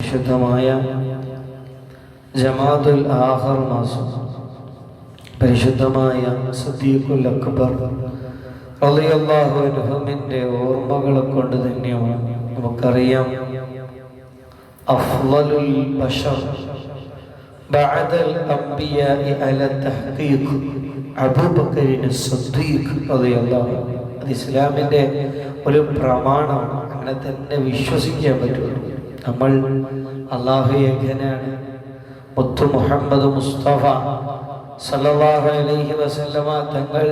പരിശുദ്ധമായ ജമാഅത്തുൽ ആഖിർ മാസം, പരിശുദ്ധമായ സിദ്ദീഖുൽ അക്ബർ റളിയല്ലാഹു അൻഹുവിന്റെ ഓർമ്മകളെ കൊണ്ട് തന്നെയാണ്. നമുക്കറിയാം, അഫ്ളലുൽ ബശർ ബഅദൽ അംബിയാഇ അല തഹ്ഖീഖ് അബൂബക്കർ സിദ്ദീഖ് റളിയല്ലാഹു അൻഹു. അത് ഇസ്ലാമിന്റെ ഒരു പ്രമാണമാണ്. അങ്ങനെ തന്നെ വിശ്വസിക്കാൻ പറ്റുള്ളൂ. നമ്മൾ അല്ലാഹു ഏകനാണ്, മുത്തു മുഹമ്മദ് മുസ്തഫ സല്ലല്ലാഹു അലൈഹി വസല്ലമ തങ്ങൾ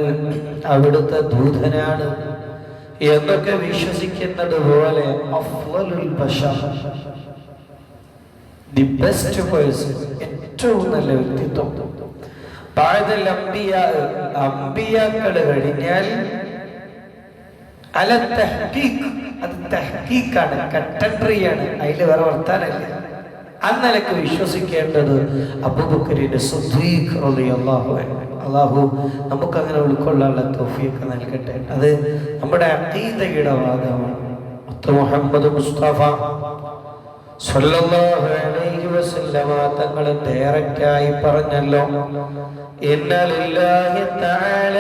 അവിടുത്തെ ദൂതനാണ് എന്നൊക്കെ വിശ്വസിക്കുന്നത് പോലെ അഫ്ളലുൽ ബശർ, ദി ബെസ്റ്റ് പേഴ്സൺ, ഏറ്റവും നല്ല വ്യക്തിത്വം, ബഅദൽ അംബിയാ, അംബിയാക്കൾ കഴിഞ്ഞാൽ അല തഹ്ഖീഖ്, അത് തഹ്ഖീഖാണ്, കണ്ടൻട്രിയാണ്, അതിൽ വേറെ വർത്താനല്ല. അന്നലക്ക് വിശ്വസിക്കേണ്ടത് അബൂബക്കർ സിദ്ദീഖ് റളിയല്ലാഹു അൻഹു. അല്ലാഹു നമുക്ക് അങ്ങനെ ഉൾക്കൊള്ളാനുള്ള തൗഫീഖ് നൽകട്ടെ. അത് നമ്മുടെ അഖീദയുടെ ഭാഗമാണ്. മുഹമ്മദ് മുസ്തഫ സല്ലല്ലാഹു അലൈഹി വസല്ലമ തങ്ങൾ ഡയറക്റ്റായി പറഞ്ഞല്ലോ, ഇന്ന ലില്ലാഹി തആല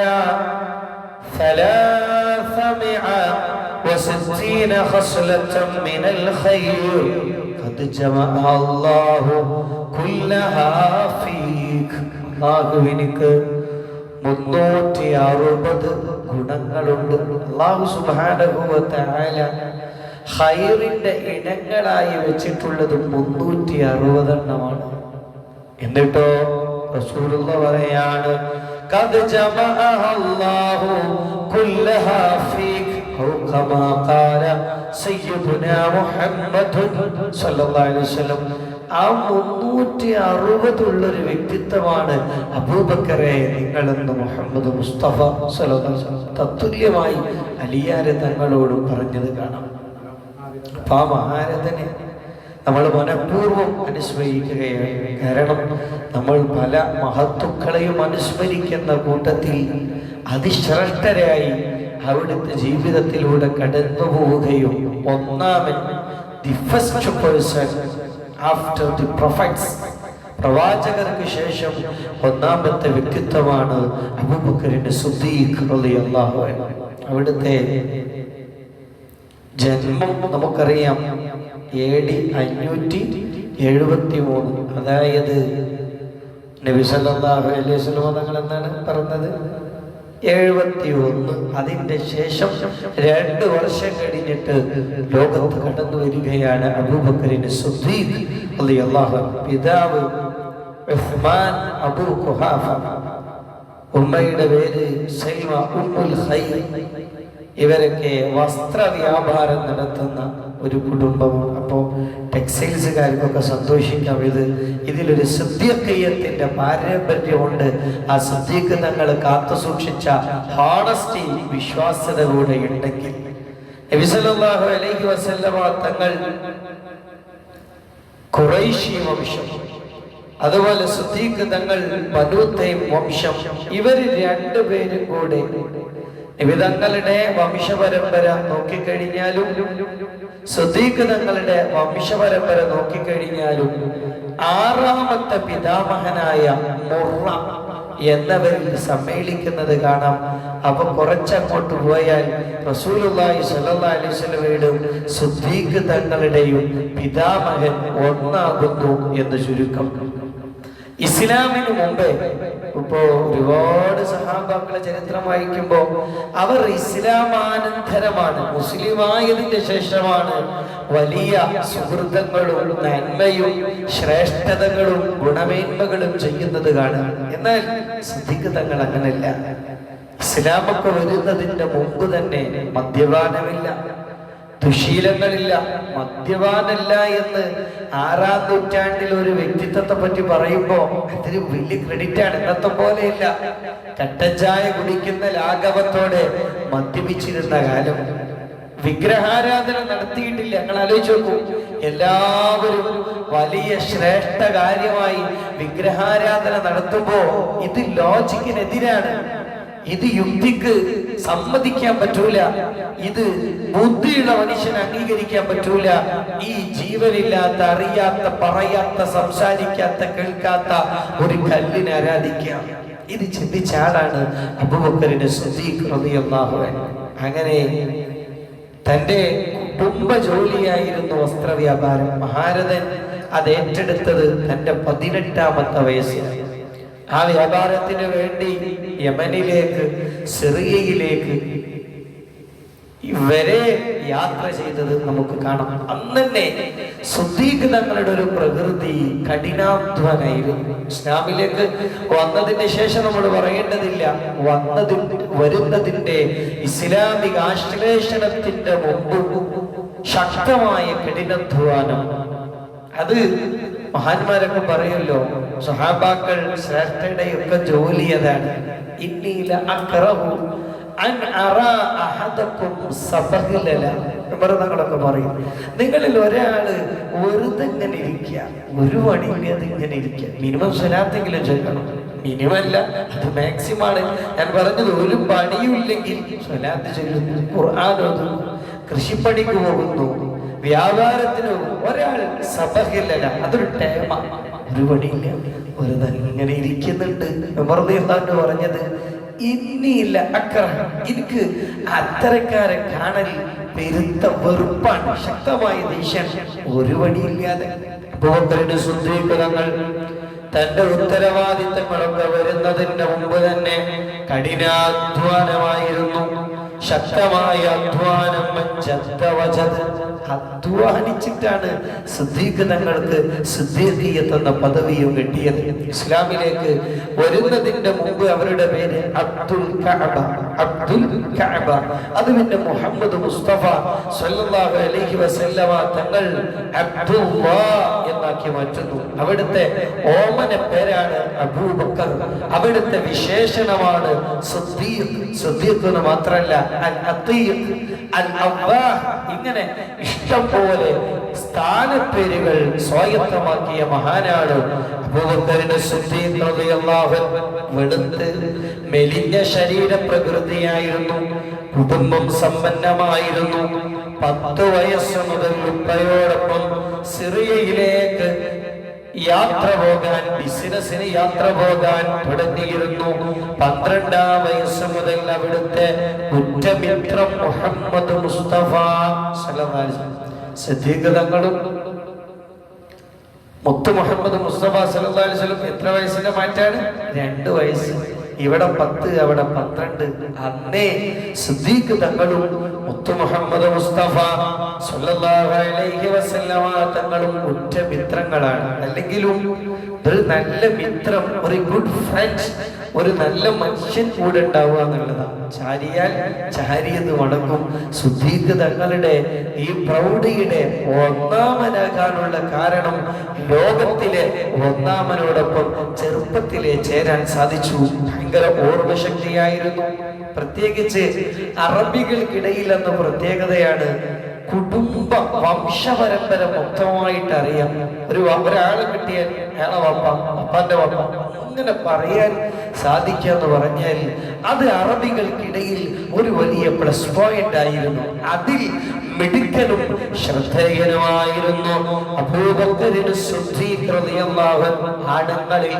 360 ഖസ്ലതൻ മിനൽ ഖൈർ ഖദ് ജമഅ അല്ലാഹു കുല്ലഹാ ഫീക്. അല്ലാഹുവിനിക്ക് 360 ഗുണങ്ങളുണ്ട്. അല്ലാഹു സുബ്ഹാനഹു വ തആല ഖൈറിന്റെ ഇനങ്ങളായി വെച്ചിട്ടുള്ളത് 360 എണ്ണമാണ്. എന്നിട്ടോ റസൂലുള്ളാഹി പറയാണ്, ഖദ് ജമഅ അല്ലാഹു കുല്ലഹാ ഫീക് ഔ കമാ ഖാല സയ്യിദുനാ മുഹമ്മദ് സല്ലല്ലാഹു അലൈഹി വസല്ലം. ആ 360 ഉള്ളൊരു വ്യക്തിത്വമാണ് അബൂബക്കറെ നിങ്ങളെന്ന് മുഹമ്മദ് മുസ്തഫ സല്ലല്ലാഹു അലൈഹി വസല്ലം തത്തുല്യമായി അലിയാരെ തങ്ങളോടും പറഞ്ഞത് കാണാം. അപ്പൊ ആ മഹാരഥനെ നമ്മൾ മനഃപൂർവ്വം അനുസ്മരിക്കുകയാണ്. കാരണം നമ്മൾ പല മഹത്തുക്കളെയും അനുസ്മരിക്കുന്ന കൂട്ടത്തിൽ അതിശ്രേഷ്ഠരായി അവിടുത്തെ ജീവിതത്തിലൂടെ കടന്നു പോവുകയും ഒന്നാമൻ, the first person after the prophets, പ്രവാചകർക്ക് ശേഷം ഒന്നാമത്തെ വ്യക്തിത്വമാണ് അബൂബക്കർ സിദ്ദീഖ് റളിയല്ലാഹു അൻഹു. അവിടുത്തെ ജന്മം നമുക്കറിയാം AD 573. അതായത് നബി സല്ലല്ലാഹു അലൈഹി വസല്ലം തങ്ങൾ എന്താണ് പറഞ്ഞത്? 71. അതിന്റെ ശേഷം 2 വർഷം കഴിഞ്ഞിട്ട് ലോകത്ത് കടന്നു വരികയാണ് അബൂബക്കർ സിദ്ദീഖ് റളിയല്ലാഹു അൻഹു. പിതാവ് ഉസ്മാൻ അബൂ ഖുഹാഫ, ഉമ്മയുടെ പേര് സൽമ ഉമ്മുൽ ഖൈർ. ഇവരൊക്കെ വസ്ത്ര വ്യാപാരം നടത്തുന്ന ഒരു കുടുംബമാണ്. അപ്പോൾ ടെക്സ്റ്റൈൽസുകാർക്കൊക്കെ സന്തോഷിക്കാം. ഇതിലൊരു സിദ്ദീഖിയത്തിന്റെ പാരമ്പര്യമുണ്ട്. ആ സിദ്ദീഖ് തങ്ങൾ കാത്തു സൂക്ഷിച്ച ഹോണസ്റ്റി, വിശ്വാസ്യത കൂടെ ഉണ്ടെങ്കിൽ നബി സല്ലല്ലാഹു അലൈഹി വസല്ലമ തങ്ങൾ ഖുറൈശി വംശം, അതുപോലെ സിദ്ദീഖ് തങ്ങൾ ബനൂ തൈം വംശം. ഇവർ രണ്ടുപേരും കൂടെ നിബിതങ്ങളുടെ വംശപരമ്പര നോക്കിക്കഴിഞ്ഞാലും സിദ്ദീഖ് തങ്ങളുടെ വംശപരമ്പര നോക്കിക്കഴിഞ്ഞാലും 6ാമത്തെ പിതാമഹനായ മുറ എന്നവരിൽ സമ്മേളിക്കുന്നത് കാണാം. അപ്പൊ കുറച്ചങ്ങോട്ട് പോയാൽ റസൂലുള്ളാഹി സ്വല്ലല്ലാഹു അലൈഹി വസല്ലമയുടെയും സിദ്ദീഖ് തങ്ങളുടെയും പിതാമഹൻ ഒന്നാകുന്നു എന്ന് ചുരുക്കം. ഇസ്ലാമിന് മുമ്പേ ഇപ്പോ ഒരുപാട് സഹാബാക്കളെ ചരിത്രം വായിക്കുമ്പോൾ അവർ ഇസ്ലാമാനന്തരമാണ്, മുസ്ലിമായതിന്റെ ശേഷമാണ് വലിയ സുഹൃത്തുക്കളും നന്മയും ശ്രേഷ്ഠതകളും ഗുണമേന്മകളും ചെയ്യുന്നത് കാണാം. എന്നാൽ സിദ്ദീഖ് തങ്ങൾ അങ്ങനല്ല. ഇസ്ലാമൊക്കെ വരുന്നതിന്റെ മുമ്പ് തന്നെ മദ്യപാനമില്ല, ദുശീലങ്ങളില്ല, മദ്യപാനല്ല എന്ന് 6ാം നൂറ്റാണ്ടിൽ ഒരു വ്യക്തിത്വത്തെ പറ്റി പറയുമ്പോ അതൊരു വലിയ ക്രെഡിറ്റ് ആണ്. ഇന്നത്തെ പോലെയില്ല. കട്ടൻ ചായ കുടിക്കുന്ന ലാഘവത്തോടെ മദ്യപിച്ചിരുന്ന കാലം. വിഗ്രഹാരാധന നടത്തിയിട്ടില്ല. ഞങ്ങൾ ആലോചിച്ച് നോക്കൂ. എല്ലാവരും വലിയ ശ്രേഷ്ഠ കാര്യമായി വിഗ്രഹാരാധന നടത്തുമ്പോ ഇത് ലോജിക്കിനെതിരാണ്. ഇത് യുക്തിക്ക് സമ്മതിക്കാൻ പറ്റൂല, ഇത് ബുദ്ധിയുള്ള മനുഷ്യന് അംഗീകരിക്കാൻ പറ്റൂല. ഈ ജീവനില്ലാത്ത, അറിയാത്ത, പറയാത്ത, സംസാരിക്കാത്ത, കേൾക്കാത്ത ഒരു കല്ലിനെ ആരാധിക്കാം. ഇത് ചിന്തിച്ച ആളാണ് അബൂബക്കർ സിദ്ദീഖ് റളിയല്ലാഹു അൻഹു. അങ്ങനെ തന്റെ കുടുംബ ജോലിയായിരുന്നു വസ്ത്രവ്യാപാരം. മഹാരഥൻ അത് ഏറ്റെടുത്തത് തന്റെ 18ാമത്തെ വയസ്സിൽ. ആ വ്യാപാരത്തിന് വേണ്ടി യമനിലേക്ക്, സിറിയയിലേക്ക് ഇവരെ യാത്ര ചെയ്തത് നമുക്ക് കാണാം. അന്ന് തന്നെ സിദ്ദീഖ് തങ്ങളുടെ ഒരു പ്രകൃതി കഠിനാധ്വാനായിരുന്നു. ഇസ്ലാമിലേക്ക് വന്നതിന് ശേഷം നമ്മൾ പറയേണ്ടതില്ല, വരുന്നതിന്റെ ഇസ്ലാമിക ആശ്ലേഷണത്തിന്റെ മുമ്പ് ശക്തമായ കഠിനാധ്വാനം. അത് മഹാന്മാരൊക്കെ പറയല്ലോ, സ്വഹാബാക്കൾ ശ്രേഷ്ഠയുടെയൊക്കെ ജോലി അതാണ്. ഇന്നീല അക്റഹു അൻ അറാ അഹദകും സബഹിലല. തങ്ങളൊക്കെ പറയും, നിങ്ങളിൽ ഒരാള് വെറുതെ ഇങ്ങനെ ഇരിക്കുക, ഒരു പണിയില്ലാതെ ഇങ്ങനെ ഇരിക്കുക. മിനിമം സ്വലാത്തെങ്കിലും ചൊല്ലണം. മിനിമല്ല, അത് മാക്സിമാണ്. ഞാൻ പറഞ്ഞത്, ഒരു പണിയും ഇല്ലെങ്കിൽ സ്വലാത്ത് ചൊല്ലുന്നു, ഖുർആൻ ഓതുന്നു, കൃഷിപ്പണിക്ക് പോകുന്നു, വ്യാപാരത്തിന് ഒരാൾ സബഹിലല, അതൊരു ടേമ. ഒരു പണിയില്ല, ഒരു ഇങ്ങനെ ഇരിക്കുന്നുണ്ട്. എന്ന് പറഞ്ഞത് ഇന്നിയില്ല അക്രഹ, എനിക്ക് അത്തരക്കാരെ കാണൽ പെരുത്ത വെറുപ്പാണ്, ശക്തമായ ദേഷ്യം. ഒരു പണിയില്ലാതെ അബൂബക്കർ സിദ്ദീഖ് തങ്ങൾ തന്റെ ഉത്തരവാദിത്തങ്ങളൊക്കെ വരുന്നതിന് മുമ്പ് തന്നെ കഠിനാധ്വാനമായിരുന്നു. ശക്തമായ അധ്വാനം, അധ്വാനിച്ചിട്ടാണ് സിദ്ദീഖ് തങ്ങൾക്ക് സിദ്ദീഖിയ്യത്ത് എന്ന പദവിയും കിട്ടിയത്. ഇസ്ലാമിലേക്ക് വരുന്നതിന്റെ മുമ്പ് അവരുടെ പേര് അബ്ദുൽ കഅബ, അബ്ദുൽ കഅബ. അത് പിന്നെ മുഹമ്മദ് മുസ്തഫ സല്ലല്ലാഹു അലൈഹി വസല്ലമ തങ്ങൾ അബ്ദുല്ലാഹ് എന്നാക്കി മാറ്റുന്നു. അവിടുത്തെ ഓമന പേരാണ് അബൂബക്കർ, അവിടുത്തെ വിശേഷണമാണ് സിദ്ദീഖ്. സിദ്ദീഖ് എന്ന് മാത്രമല്ല, അൽ അതീഖ്, അൽ അവ്വാഹ്, ഇങ്ങനെ ഇഷ്ടം പോലെ സ്ഥാനപ്പേരുകൾ സ്വായത്തമാക്കിയ മഹാനാണ് അബൂബക്കർ സിദ്ദീഖ് റളിയല്ലാഹു അൻഹു. വെളുത്ത് മെലിഞ്ഞ ശരീര പ്രകൃതിയായിരുന്നു, കുടുംബം സമ്പന്നമായിരുന്നു. 10 വയസ്സ് മുതൽ ഉപ്പയോടൊപ്പം സിറിയയിലേക്ക് യാത്ര പോകാൻ, ബിസിനസിന് യാത്ര പോകാൻ തുടങ്ങിയിരുന്നു. 12ാം വയസ്സ് മുതൽ അവിടുത്തെ ഉറ്റമിത്രം മുഹമ്മദ് മുസ്തഫ സല്ലല്ലാഹു അലൈഹി വസല്ലം, സിദ്ദീഖ് തങ്ങളും മുത്ത് മുഹമ്മദ് മുസ്തഫ സല്ലല്ലാഹു അലൈഹി വസല്ലം എത്ര വയസ്സിന്റെ മാറ്റാണ്? 2 വയസ്സ്. ഇവിടെ 10, അവിടെ 12. അന്നേ സിദ്ദീഖ് തങ്ങളും മുത്ത് മുഹമ്മദ് മുസ്തഫ സല്ലല്ലാഹു അലൈഹി വസല്ലമ തങ്ങളും ഉറ്റ മിത്രങ്ങളാണ്. അല്ലെങ്കിലും ഒരു നല്ല മിത്രം, ഒരു ഗുഡ് ഫ്രണ്ട്, ഒരു നല്ല മനുഷ്യൻ കൂടെ ഉണ്ടാവുക എന്നുള്ളതാണ്. ചാരിയാൽ ചാരിയെന്ന് മടങ്ങും. സിദ്ദീഖ് തങ്ങളുടെ ഈ പ്രൗഢിയുടെ ഒന്നാമനാകാനുള്ള കാരണം ലോകത്തിലെ ഒന്നാമനോടൊപ്പം ചെറുപ്പത്തിലെ ചേരാൻ സാധിച്ചു. ഭയങ്കര ഓർമ്മശക്തിയായിരുന്നു. പ്രത്യേകിച്ച് അറബികൾക്കിടയിൽ എന്ന പ്രത്യേകതയാണ്, കുടുംബ വംശപരമ്പര മൊത്തമായിട്ട് അറിയാം. ഒരാളെ കിട്ടിയാൽ അയാളെ വപ്പ, അപ്പാന്റെ വപ്പ, അങ്ങനെ പറയാൻ സാധിക്കാന്ന് പറഞ്ഞാൽ അത് അറബികൾക്കിടയിൽ ഒരു വലിയ പ്ലസ് പോയിന്റ് ആയിരുന്നു. അതിൽ മിടുക്കനും ശ്രദ്ധേയനുമായിരുന്നു അബൂബക്കർ സിദ്ദീഖ് റളിയല്ലാഹു അൻഹു. ആണുങ്ങളിൽ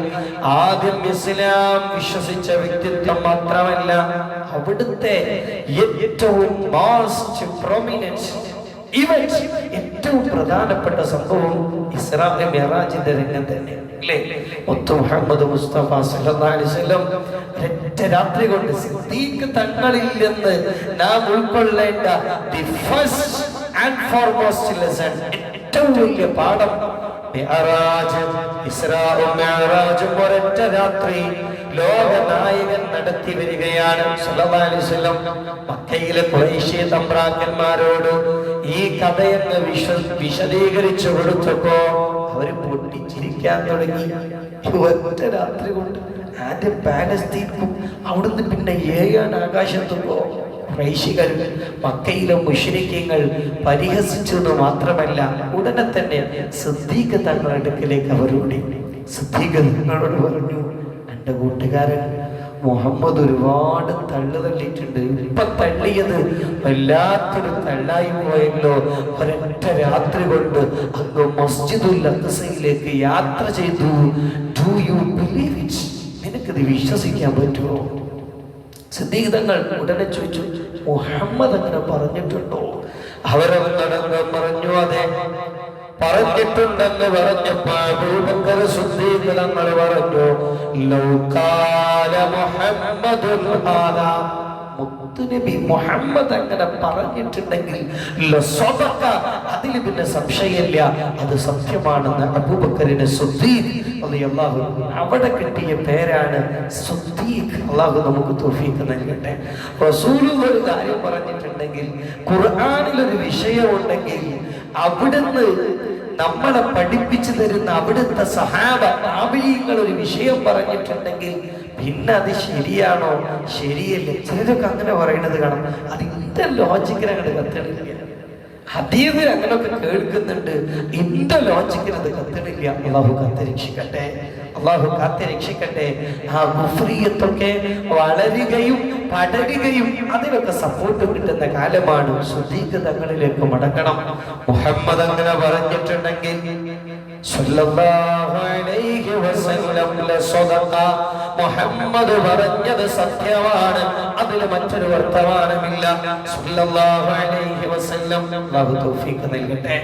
ആദ്യം ഇസ്ലാം വിശ്വസിച്ച വ്യക്തിത്വം മാത്രമല്ല, അവിടുത്തെ ഏറ്റവും മോസ്റ്റ് പ്രൊമിനൻസ് ഇവന്റ്, ഏറ്റവും പ്രധാനപ്പെട്ട സംഭവം ഇസ്രാ മിഅ്റാജിന്റെ രംഗം തന്നെ അല്ലേ? മുത്ത് മുഹമ്മദ് മുസ്തഫ സല്ലല്ലാഹു അലൈഹി വസല്ലം ഒരൊറ്റ രാത്രി കൊണ്ട് സിദ്ദീഖ് തങ്ങളിൽ നിന്ന് നാം ഉൾക്കൊള്ളേണ്ട the first and foremost lesson, ഏറ്റവും വലിയ പാഠം മിഅ്റാജ്, ഇസ്രാഉം മിഅ്റാജും ഒരൊറ്റ രാത്രി ലോകനായകൻ നടത്തി വരികയാണ് സല്ലല്ലാഹു അലൈഹി വസല്ലം. മക്കയിലെ ഖുറൈശി തമ്പ്രാക്കന്മാരോട് ഈ കഥയെന്ന് വിശദീകരിച്ചു കൊടുത്തപ്പോ അവര് പൊട്ടിച്ചിരിക്കാൻ തുടങ്ങി. ഒറ്റ രാത്രി കൊണ്ട് ആദ്യം പാലസ്തീനും അവിടുന്ന് പിന്നെ 7 ആകാശത്തുമ്പോ ഖുറൈശികൾ മക്കയിലെ മുശ്രിക്കീങ്ങൾ പരിഹസിച്ചു എന്ന് മാത്രമല്ല, ഉടനെ തന്നെ സിദ്ദീഖ് തങ്ങളുടെ അടുക്കലേക്ക് അവരോടി. സിദ്ദീഖ് തങ്ങളോട് പറഞ്ഞു, എന്റെ കൂട്ടുകാരൻ മുഹമ്മദ് ഒരുപാട് തള്ളിയിട്ടുണ്ട്. ഇപ്പൊ തള്ളിയത് വല്ലാത്തൊരു തള്ളായി പോയല്ലോ. ഒരൊറ്റ രാത്രി കൊണ്ട് അങ്ങ് മസ്ജിദുൽ അഖ്സയിലേക്ക് യാത്ര ചെയ്തു. Do you believe it? നിനക്കിത് വിശ്വസിക്കാൻ പറ്റുമോ? സിദ്ദീഖ് തങ്ങൾ ഉടനെ ചോദിച്ചു, മുഹമ്മദ് അങ്ങനെ പറഞ്ഞിട്ടുണ്ടോ? അവരവരുടെ പറഞ്ഞു, അതെ പറഞ്ഞിട്ടുണ്ടെന്ന് പറഞ്ഞപ്പോൾ അബൂബക്കർ സിദ്ദീഖ് തങ്ങൾ പറഞ്ഞു, ലൗ ഖാല മുഹമ്മദുൻ ഹാദാ, മുത്തുനബി മുഹമ്മദ് അങ്ങനെ പറഞ്ഞിട്ടുണ്ടെങ്കിൽ ലസദഖ, അതിൽ പിന്നെ സംശയമില്ല, അത് സത്യമാണെന്ന് അബൂബക്കറിനെ സിദ്ദീഖ് റളിയല്ലാഹു അവിടെ കിട്ടിയ പേരാണ് സിദ്ദീഖ്. അല്ലാഹു നമുക്ക് തൗഫീഖ് നൽകട്ടെ. റസൂൽ ഒരു കാര്യം പറഞ്ഞിട്ടുണ്ടെങ്കിൽ, ഖുർആനിൽ ഒരു വിഷയമുണ്ടെങ്കിൽ അവിടുന്ന് നമ്മളെ പഠിപ്പിച്ചു തരുന്ന അവിടുത്തെ സഹാബ താബിഈങ്ങൾ ഒരു വിഷയം പറഞ്ഞിട്ടുണ്ടെങ്കിൽ പിന്നെ അത് ശരിയാണോ ശരിയല്ലേ? ചിലരൊക്കെ അങ്ങനെ പറയുന്നത് കാണാം. അതിന്റെ ലോജിക്കിന് അങ്ങോട്ട് കത്തണില്ല. ഹദീസിൽ അങ്ങനെയൊക്കെ കേൾക്കുന്നുണ്ട്, ഇന്റെ ലോജിക്കിന് അത് കത്തണില്ല. അള്ളാഹു കാത്തിരക്ഷിക്കട്ടെ, അള്ളാഹു കാത്തിരക്ഷിക്കട്ടെ. ആ മുഫ്രിയത്തൊക്കെ വളരുകയും പടരുകയും അതിനൊക്കെ സപ്പോർട്ട് കിട്ടുന്ന കാലമാണ്. സിദ്ദീഖ് തങ്ങളിലേക്ക് മടങ്ങണം. മുഹമ്മദ് അങ്ങനെ പറഞ്ഞിട്ടുണ്ടെങ്കിൽ സല്ലല്ലാഹു അലൈഹി വസല്ലം ലസദഖ, മുഹമ്മദ് പറഞ്ഞത് സത്യമാണ്, അതിൽ മറ്റൊരു വർത്തമാനമില്ല. സല്ലല്ലാഹു അലൈഹി വസല്ലം അല്ലാഹു തൗഫീഖ് നൽകട്ടെ.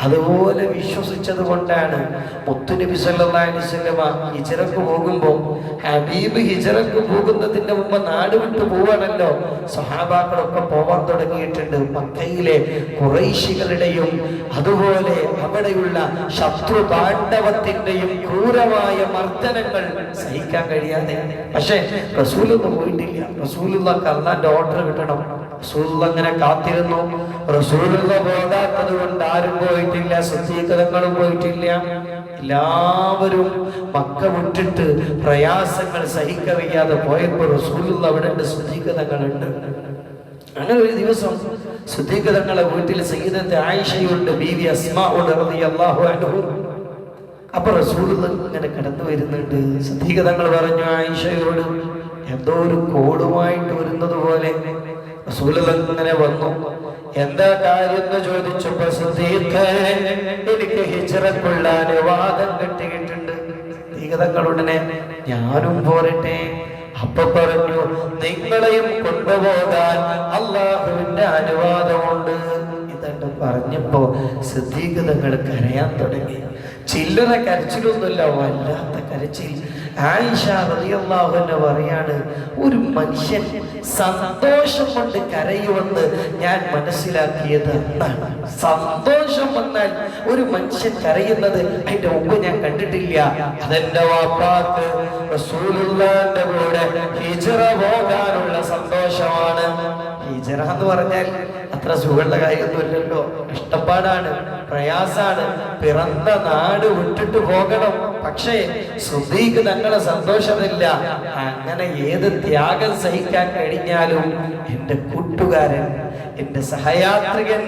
അതുപോലെ വിശ്വസിച്ചത് കൊണ്ടാണ് മുത്തുനബി സല്ലല്ലാഹു അലൈഹി വസല്ലം ഹിജ്റക്ക് പോകുമ്പോൾ, ഹബീബ് ഹിജ്റക്ക് പോകുന്നതിന്റെ മുമ്പ് നാട് വിട്ടു പോവാണല്ലോ. സഹാബാക്കളൊക്കെ പോവാൻ തുടങ്ങിയിട്ടുണ്ട്. മക്കയിലെ ഖുറൈശികളുടെയും അതുപോലെ അവിടെയുള്ള ശത്രു പാണ്ഡവത്തിന്റെയും ക്രൂരമായ മർദ്ദനങ്ങൾ സഹിക്കാൻ കഴിയാതെ. പക്ഷെ റസൂലൊന്നും പോയിട്ടില്ല. റസൂലുള്ളാഹിക്ക് അല്ലാഹുവിന്റെ ഓർഡർ കിട്ടണം. റസൂലുള്ള അങ്ങനെ കാത്തിരുന്നു. റസൂലുള്ള പോകാത്തത് കൊണ്ട് ആരും പോയിട്ടില്ല. സിദ്ദീഖ് തങ്ങളും പോയിട്ടില്ല. എല്ലാവരും മക്ക വിട്ടിട്ട് പ്രയാസങ്ങൾ സഹിക്കറിയാതെ പോയപ്പോൾ റസൂലുള്ള അവിടെ ഉണ്ട്, സിദ്ദീഖ് തങ്ങളുണ്ട്. അങ്ങനെ ഒരു ദിവസം സിദ്ദീഖ് തങ്ങളെ വീട്ടിൽ സയ്യിദത്ത് ആയിഷയുണ്ട്, ബീവി അസ്മാ റളിയല്ലാഹു അൻഹ. അപ്പൊ റസൂലുള്ള ഇങ്ങനെ കടന്നു വരുന്നുണ്ട്. സിദ്ദീഖ് തങ്ങൾ പറഞ്ഞു ആയിഷയോട്, എന്തോ ഒരു കോളുമായിട്ട് വരുന്നത് പോലെ. റസൂലുള്ള ഇങ്ങനെ വന്നു. എന്താ കാര്യം എന്ന് ചോദിച്ചപ്പോ, സിദ്ദീഖ്, എനിക്ക് ഹിജ്റക്കുള്ള അനുവാദം കിട്ടിയിട്ടുണ്ട്. സിദ്ദീഖ് തങ്ങൾ ഉടനെ, ഞാനും പോരട്ടെ? അപ്പൊ പറഞ്ഞു, നിങ്ങളെയും കൊണ്ടുപോകാൻ അള്ളാഹുവിന്റെ അനുവാദമുണ്ട്. ഇതെന്ന് പറഞ്ഞപ്പോ സിദ്ദീഖ് തങ്ങൾ കരയാൻ തുടങ്ങി. ചില്ലറ കരച്ചിലൊന്നുമില്ല, വല്ലാത്ത കരച്ചിൽ. ആയിഷ റളിയല്ലാഹു അൻഹ പറയാണ്, ഒരു മനുഷ്യൻ സന്തോഷം കൊണ്ട് കരയുമെന്ന് ഞാൻ മനസ്സിലാക്കിയത് അന്നാണ്. സന്തോഷം വന്നാൽ ഒരു മനുഷ്യൻ കരയുന്നത് അതിന്റെ മുമ്പ് ഞാൻ കണ്ടിട്ടില്ല. അതെന്റെ വാപ്പാക്ക് റസൂലുള്ളാഹിന്റെ കൂടെ ഹിജ്റ പോകാനുള്ള സന്തോഷമാണ്. ഹിജ്റ എന്ന് പറഞ്ഞാൽ അത്ര സുഖമുള്ള കാര്യമൊന്നുമില്ലല്ലോ. കഷ്ടപ്പാടാണ്, പ്രയാസാണ്. പിറന്ന നാട് വിട്ടിട്ട് പോകണം. പക്ഷേ സിദ്ദീഖ് തങ്ങളെ സന്തോഷമില്ല. അങ്ങനെ ഏത് ത്യാഗം സഹിക്കാൻ കഴിഞ്ഞാലും എന്റെ കൂട്ടുകാരൻ, എന്റെ സഹയാത്രികൻ,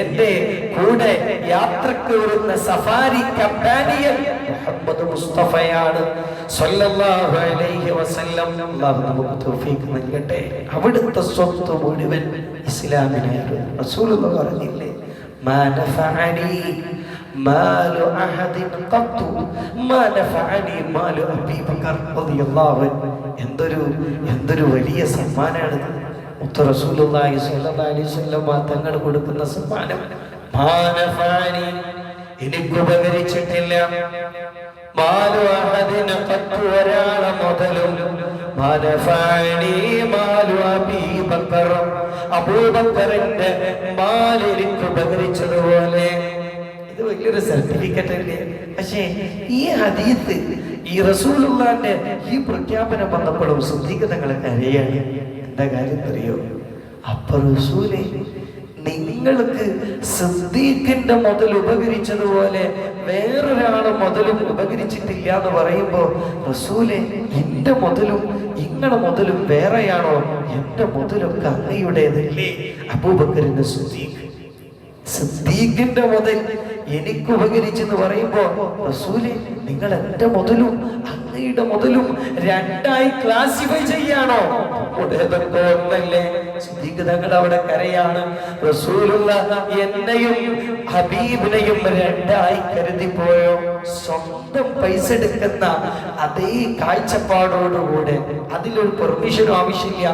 എന്റെ കൂടെ യാത്രക്ക് വരുന്ന സഫാരി കമ്പാനിയൻ മുഹമ്മദ് മുസ്തഫയാണ് സല്ലല്ലാഹു അലൈഹി വസല്ലം. അല്ലാഹു നമുക്ക് തൗഫീഖ് നൽകട്ടെ. അവിടുത്തെ സ്വത്ത് മുഴുവൻ ഇസ്ലാമിനായിരുന്നു. റസൂലുള്ളാഹി പറഞ്ഞില്ലേ, മാ നഫഅനി മാലു അഹദിൻ ഖത്തു മാ നഫഅനി മാലു അബീ ബക്കർ റളിയല്ലാഹു അൻഹു. എന്തൊരു വലിയ സമ്മാനാണ് മുത്ത് റസൂലുള്ളാഹി സ്വല്ലല്ലാഹു അലൈഹി വസല്ലം തങ്ങൾ കൊടുക്കുന്ന സമ്മാനം. മാ നഫഅനി, എനിക്ക് ഉപകരിച്ചിട്ടില്ല. മാലു അഹദിൻ ഖത്തു, ഒരാളെ മുതലും. മാ നഫഅനി മാലു അബീ ബക്കർ, അബൂബക്കറിന്റെ മാൽ എനിക്ക് ഉപകരിച്ചതുപോലെ. ഇത് വലിയൊരു സർട്ടിഫിക്കറ്റ് അല്ലേ? പക്ഷേ ഈ ഹദീസ്, ഈ റസൂലുള്ളാഹിന്റെ ഈ പ്രഖ്യാപനം വന്നപ്പോഴും സിദ്ദീഖ് തങ്ങളെ കരയാണ്. എന്താ കാര്യം അറിയോ? അപ്പൊ റസൂലേ, നിങ്ങൾക്ക് സിദ്ദീഖിന്റെ മുതൽ ഉപകരിച്ചതുപോലെ വേറൊരാളെ മുതലും ഉപകരിച്ചിട്ടില്ല എന്ന് പറയുമ്പോ, റസൂലേ, എന്റെ മുതലും നിങ്ങളുടെ മുതലും വേറെയാണോ? എന്റെ മുതലൊക്കെ അങ്ങയുടേതല്ലേ? അബൂബക്കറിന്റെ സിദ്ദീഖിന്റെ മുതൽ എനിക്ക് ഉപകരിച്ചെന്ന് പറയുമ്പോ റസൂലെ, നിങ്ങൾ എന്റെ മുതലും അങ്ങയുടെ മുതലും രണ്ടായി ക്ലാസിഫൈ ചെയ്യാണോ? ഒന്നല്ലേ? തങ്ങൾ അവിടെ കരയാണ്. റസൂലുള്ള എന്നെയും ഹബീബിനെയും രണ്ടായി കരുതിപ്പോയോ? സ്വന്തം പൈസ എടുക്കുന്ന അതേ കാഴ്ചപ്പാടോടുകൂടെ, അതിലൊരു പെർമിഷനും ആവശ്യമില്ല,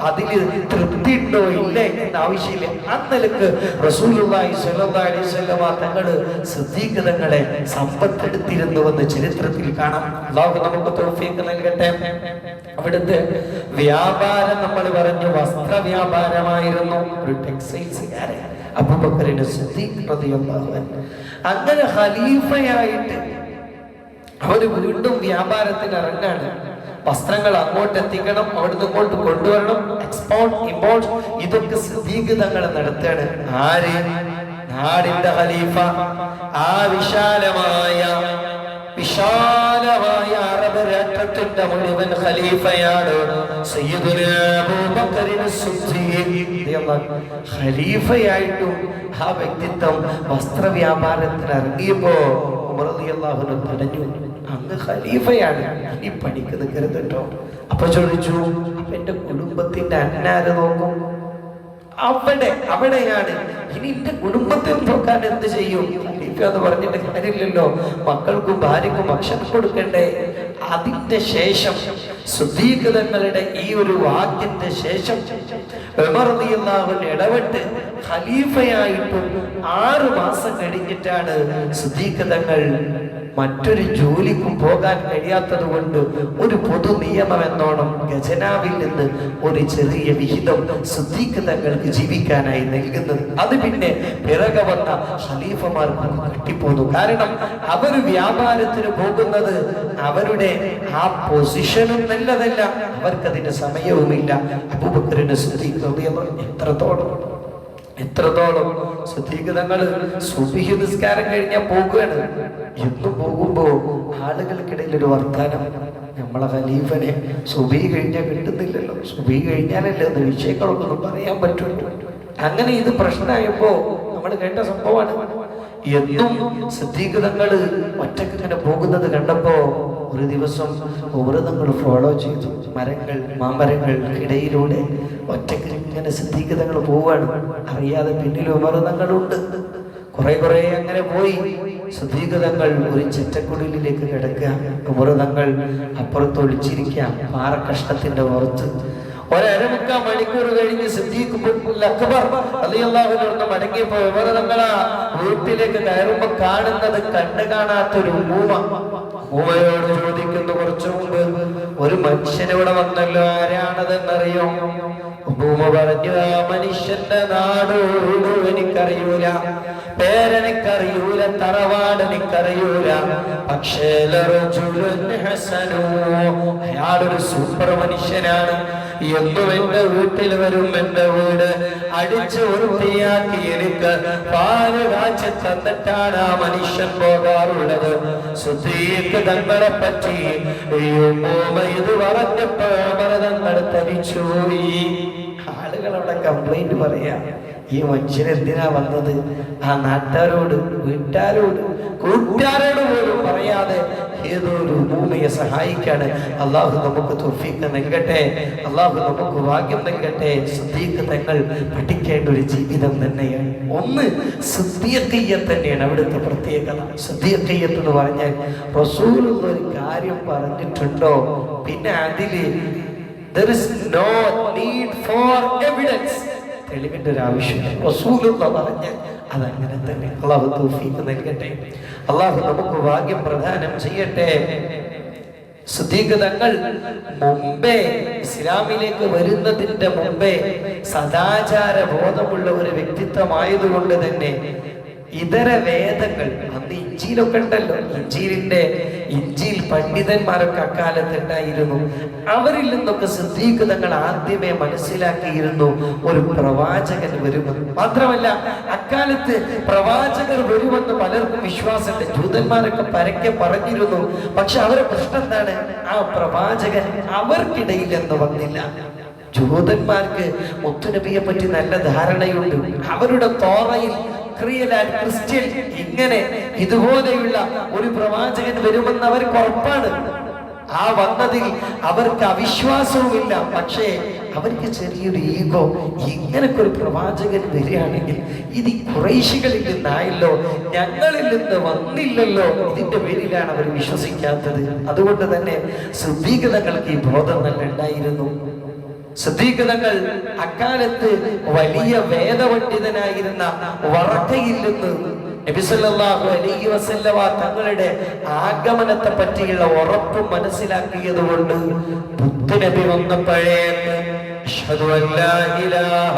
അതിൽ തൃപ്തി ഉണ്ടോ ഇല്ലേ എന്ന ആവശ്യമില്ല. അന്നലക്ക് റസൂലുള്ളാഹി സ്വല്ലല്ലാഹു അലൈഹി വസല്ലം തങ്ങള് സിദ്ദീഖ് തങ്ങളെ സമ്പത്തെടുത്തിരുന്നുവെന്ന് ചരിത്രത്തിൽ കാണാം. അല്ലാഹു നമുക്ക് തൗഫീഖ് നൽകട്ടെ. അവിടുത്തെ വ്യാപാരം നമ്മൾ പറഞ്ഞു വസ്ത്ര വ്യാപാരമായിരുന്നു, ഒരു ടെക്സ്റ്റൈൽസുകാരൻ അബൂബക്കർ സിദ്ദീഖ് റളിയല്ലാഹു അൻഹു. അങ്ങനെ ഖലീഫയായിട്ട് അവര് വീണ്ടും വ്യാപാരത്തിന് ഇറങ്ങാണ്. വസ്ത്രങ്ങൾ അങ്ങോട്ട് എത്തിക്കണം, അവിടുന്ന് ഇങ്ങോട്ട് കൊണ്ടുവരണം, എക്സ്പോർട്ട് ഇമ്പോർട്ട് ഇതൊക്കെ സിദ്ദീഖ് തങ്ങൾ നടത്തുകയാണ്. ആര്? നാടിന്റെ ഖലീഫ. ആ വിശാലമായ അറബ് രാഷ്ട്രത്തിന്റെ മുഴുവൻ ഖലീഫയാണ് സയ്യിദുനാ അബൂബക്കർ സിദ്ദീഖ്. ഖലീഫയായിട്ടും ആ വ്യക്തിത്വം വസ്ത്രവ്യാപാരത്തിന് ഇറങ്ങിയപ്പോ ഉമർ റളിയല്ലാഹു അൻഹു തടഞ്ഞു. അങ്ങ് ഖലീഫയാണ്, ഈ പണിക്ക് നിൽക്കരുത് കേട്ടോ. അപ്പൊ ചോദിച്ചു, അപ്പൊ എന്റെ കുടുംബത്തിന്റെ അന്നാര് നോക്കും? അവിടെയാണ് ഇനി എന്റെ കുടുംബത്തെ നോക്കാൻ എന്ത് ചെയ്യും? ഖലീഫ എന്ന് പറഞ്ഞിട്ട് കാര്യമില്ലല്ലോ, മക്കൾക്കും ഭാര്യക്കും ഭക്ഷണം കൊടുക്കണ്ടേ? അതിന്റെ ശേഷം സിദ്ദീഖ് തങ്ങളുടെ ഈ ഒരു വാക്കിന്റെ ശേഷം ഉമർ റളിയല്ലാഹു അൻഹു ഇടപെട്ട് ഖലീഫയായിട്ടും 6 മാസം കഴിഞ്ഞിട്ടാണ് സിദ്ദീഖ് തങ്ങൾ മറ്റൊരു ജോലിക്കും പോകാൻ കഴിയാത്തത് കൊണ്ട് ഒരു പൊതു നിയമം എന്നോണം ഖജനാവിൽ നിന്ന് ഒരു ചെറിയ വിഹിതം സിദ്ദീഖ് തങ്ങൾക്ക് ജീവിക്കാനായി നൽകുന്നത്. അത് പിന്നെ പിറകെ വന്ന ഖലീഫമാർക്ക് കിട്ടിപ്പോന്നു. കാരണം അവർ വ്യാപാരത്തിന് പോകുന്നത് അവരുടെ ആ പൊസിഷനും നല്ലതല്ല, അവർക്കതിന്റെ സമയവുമില്ല. അബൂബക്കർ സിദ്ദീഖ് എത്രത്തോളം സിദ്ദീഖ് തങ്ങൾ സുബ്ഹി നിസ്കാരം കഴിഞ്ഞാൽ പോകുകയാണ്. എന്നും പോകുമ്പോ ആളുകൾക്കിടയിൽ ഒരു വർത്താനം, നമ്മളെ ഖലീഫനെ സുബ്ഹി കഴിഞ്ഞാൽ കിട്ടുന്നില്ലല്ലോ, സുബ്ഹി കഴിഞ്ഞാലല്ലേ എന്ന് വിഷയങ്ങളൊക്കെ ഒന്നും പറയാൻ പറ്റുമല്ലോ. അങ്ങനെ ഇത് പ്രശ്നമായപ്പോ നമ്മൾ കേട്ട സംഭവമാണ്. എന്നും സിദ്ദീഖ് തങ്ങൾ ഒറ്റക്ക് ഇങ്ങനെ പോകുന്നത് കണ്ടപ്പോ ഒരു ദിവസം തങ്ങൾ ഫോളോ ചെയ്തു. മാമരങ്ങൾക്കിടയിലൂടെ ഒറ്റക്ക് ഇങ്ങനെ സിദ്ദീഖ് തങ്ങൾ പോവാണ്. അറിയാതെ പിന്നിൽ തങ്ങളുണ്ട്. കുറെ അങ്ങനെ പോയി. സിദ്ദീഖ് തങ്ങൾ ഒരു ചെറ്റക്കുടിലേക്ക് കിടക്കുക, തങ്ങൾ അപ്പുറത്ത് ഒളിച്ചിരിക്കാം പാറക്കഷ്ണത്തിന്റെ പുറത്ത്. 1.25 മണിക്കൂർ കഴിഞ്ഞ് സിദ്ദീഖ് അക്ബർ റളിയല്ലാഹു അൻഹു മടങ്ങിയപ്പോ തങ്ങളാ വീട്ടിലേക്ക് കയറുമ്പോ കാണുന്നത് കണ്ടു കാണാത്തൊരു ഉമ്മയോട് ചോദിക്കുന്നു, കുറച്ചു മുമ്പ് ഒരു മനുഷ്യനിവിടെ വന്നല്ലോ, ആരാണതെന്നറിയോ? ഉമ്മ പറഞ്ഞു, ആ മനുഷ്യന്റെ നാടോട് എനിക്കറിയൂല, പേരെനിക്കറിയൂല, തറവാട് എനിക്കറിയൂല, പക്ഷേ അയാളൊരു സൂപ്പർ മനുഷ്യനാണ്. എന്നും എന്റെ വീട്ടിൽ വരും, എന്റെ വീട് അടിച്ച് വൃത്തിയാക്കി എനിക്ക് പാല് കാച്ചി തന്നിട്ടാണ് ആ മനുഷ്യൻ പോകാറുള്ളത്. സിദ്ദീഖ് തങ്ങളെ പറ്റി ഇത് പറഞ്ഞപ്പോ തങ്ങൾ തരിച്ചുപോയി. ആളുകൾ അവിടെ കംപ്ലൈന്റ് പറയാ, ഈ മനുഷ്യൻ എന്തിനാ വന്നത്? ആ നാട്ടുകാരോട്, വീട്ടുകാരോട്, കൂട്ടുകാരോട് പോലും പറയാതെ ഏതോ ഒരു ഭൂമിയെ സഹായിക്കാണ്. അള്ളാഹു നമുക്ക് തൗഫീഖ് നൽകട്ടെ, അള്ളാഹു നമുക്ക് ഭാഗ്യം നൽകട്ടെ. സിദ്ദീഖ് തങ്ങൾ പഠിക്കേണ്ട ഒരു ജീവിതം തന്നെയാണ്. ഒന്ന് സിദ്ദീഖിയ്യത്ത് തന്നെയാണ് അവിടുത്തെ പ്രത്യേകത. സിദ്ദീഖിയ്യത്ത് എന്ന് പറഞ്ഞാൽ റസൂൽ ഒരു കാര്യം പറഞ്ഞിട്ടുണ്ടോ, പിന്നെ അതില് there is no need for evidence, തെളിവിന്റെ ഒരു ആവശ്യമില്ല. റസൂൽ പറഞ്ഞാൽ അതങ്ങനെ തന്നെ. അള്ളാഹു തൗഫീഖ് നൽകട്ടെ, അള്ളാഹു നമുക്ക് ഭാഗ്യം പ്രദാനം ചെയ്യട്ടെ. സിദ്ദീഖ് തങ്ങൾ മുമ്പേ ഇസ്ലാമിലേക്ക് വരുന്നതിന്റെ മുമ്പേ സദാചാര ബോധമുള്ള ഒരു വ്യക്തിത്വമായതുകൊണ്ട് തന്നെ ഇതര വേദങ്ങൾ, അന്ന് ഇഞ്ചീലൊക്കെ ഉണ്ടല്ലോ, ഇഞ്ചീൽ പണ്ഡിതന്മാരൊക്കെ അക്കാലത്ത് ഉണ്ടായിരുന്നു. അവരിൽ നിന്നൊക്കെ സിദ്ദീഖ് തങ്ങൾ ആദ്യമേ മനസ്സിലാക്കിയിരുന്നു ഒരു പ്രവാചകൻ വരുമെന്ന്. മാത്രമല്ല അക്കാലത്ത് പ്രവാചകർ വരുമെന്ന് പലർക്കും വിശ്വാസമുണ്ട്. ജൂതന്മാരൊക്കെ പരക്കെ പറഞ്ഞിരുന്നു. പക്ഷെ അവരുടെ പ്രശ്നം എന്താണ്? ആ പ്രവാചകൻ അവർക്കിടയിൽ എന്ന് വന്നില്ല. ജൂതന്മാർക്ക് മുത്തുനബിയെ പറ്റി നല്ല ധാരണയുണ്ട്. അവരുടെ തോറയിൽ ക്രിയൽ ആൻഡ് ക്രിസ്ത്യൻ ഇങ്ങനെ ഇതുപോലെയുള്ള ഒരു പ്രവാചകൻ വരുമെന്ന് അവർക്ക് ഉറപ്പാണ്. ആ വന്നതിൽ അവർക്ക് അവിശ്വാസവുമില്ല. പക്ഷേ അവർക്ക് ചെറിയൊരു ഈഗോ, ഇങ്ങനൊക്കെ ഒരു പ്രവാചകൻ വരികയാണെങ്കിൽ ഇത് ഖുറൈശികളിൽ നിന്നായല്ലോ, ഞങ്ങളിൽ നിന്ന് വന്നില്ലല്ലോ, ഇതിന്റെ പേരിലാണ് അവർ വിശ്വസിക്കാത്തത്. അതുകൊണ്ട് തന്നെ സിദ്ദീഖ് തങ്ങൾക്ക് ഈ ബോധം തന്നെ ഉണ്ടായിരുന്നു. സിദ്ദീഖ് തങ്ങൾ അക്കാലത്ത് വലിയ വേദപണ്ഡിതനായിരുന്ന വറഖയിൽ നിന്ന് നബി സല്ലല്ലാഹു അലൈഹി വസല്ലമ തങ്ങളുടെ ആഗമനത്തെ പറ്റിയുള്ള ഉറപ്പ് മനസ്സിലാക്കിയത് കൊണ്ട് പുത്തുനബി വന്നപ്പോഴേ അശ്ഹദു അല്ലാ ഇലാഹ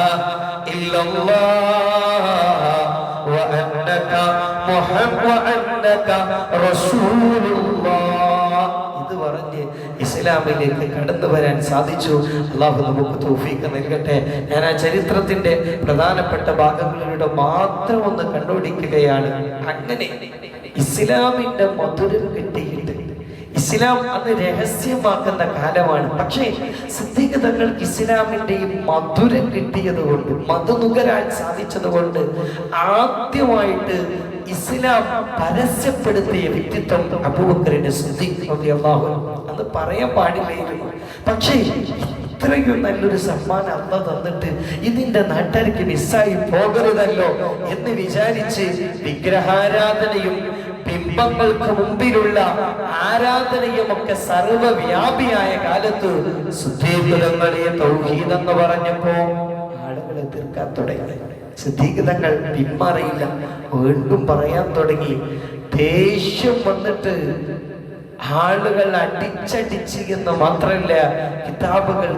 ഇല്ലല്ലാഹ് വ അന്നക റസൂലുള്ളാഹ് ഇത് പറഞ്ഞ് ഇസ്ലാമിലേക്ക് കടന്നു വരാൻ സാധിച്ചു. അള്ളാഹു നമുക്ക് തൗഫീഖ് നൽകട്ടെ. ഞാൻ ആ ചരിത്രത്തിന്റെ പ്രധാനപ്പെട്ട ഭാഗങ്ങളിലൂടെ മാത്രം ഒന്ന് കണ്ടുപിടിക്കുകയാണ്. അങ്ങനെ ഇസ്ലാമിന്റെ മധുരം കിട്ടിയിട്ട് ഇസ്ലാം അത് രഹസ്യമാക്കുന്ന കാലമാണ്. പക്ഷേ സിദ്ദീഖ് തങ്ങൾക്ക് ഇസ്ലാമിന്റെ ഈ മധുരം കിട്ടിയത് കൊണ്ട്, മധുനുകരാൻ സാധിച്ചത് കൊണ്ട് ആദ്യമായിട്ട് ഇസ്ലാം പരസ്യപ്പെടുത്തിയ വ്യക്തിത്വം അബൂബക്കറിന്റെ സിദ്ദീഖ് റളിയല്ലാഹു അൻഹു. അത് പറയാൻ പാടില്ലായിരുന്നു. പക്ഷേ ഇത്രയും നല്ലൊരു സമ്മാനം അല്ലാഹ് തന്നിട്ട് ഇതിന്റെ നാട്ടുകാർക്ക് മിസ്സായി പോകരുതല്ലോ എന്ന് വിചാരിച്ച് വിഗ്രഹാരാധനയും ബിംബങ്ങൾക്ക് മുമ്പിലുള്ള ആരാധനയുമൊക്കെ സർവ്വവ്യാപിയായ കാലത്ത് സിദ്ദീഖ് തങ്ങളെ തൗഹീദ് എന്ന് പറഞ്ഞപ്പോ ആളുകളെ തീർക്കാൻ തുടങ്ങി. സിദ്ദീഖ് തങ്ങൾ പിന്മാറിയില്ല, വീണ്ടും പറയാൻ തുടങ്ങി. ദേഷ്യം വന്നിട്ട് ആളുകൾ അടിച്ചടിച്ച് എന്ന് മാത്രമല്ല, കിതാബുകൾ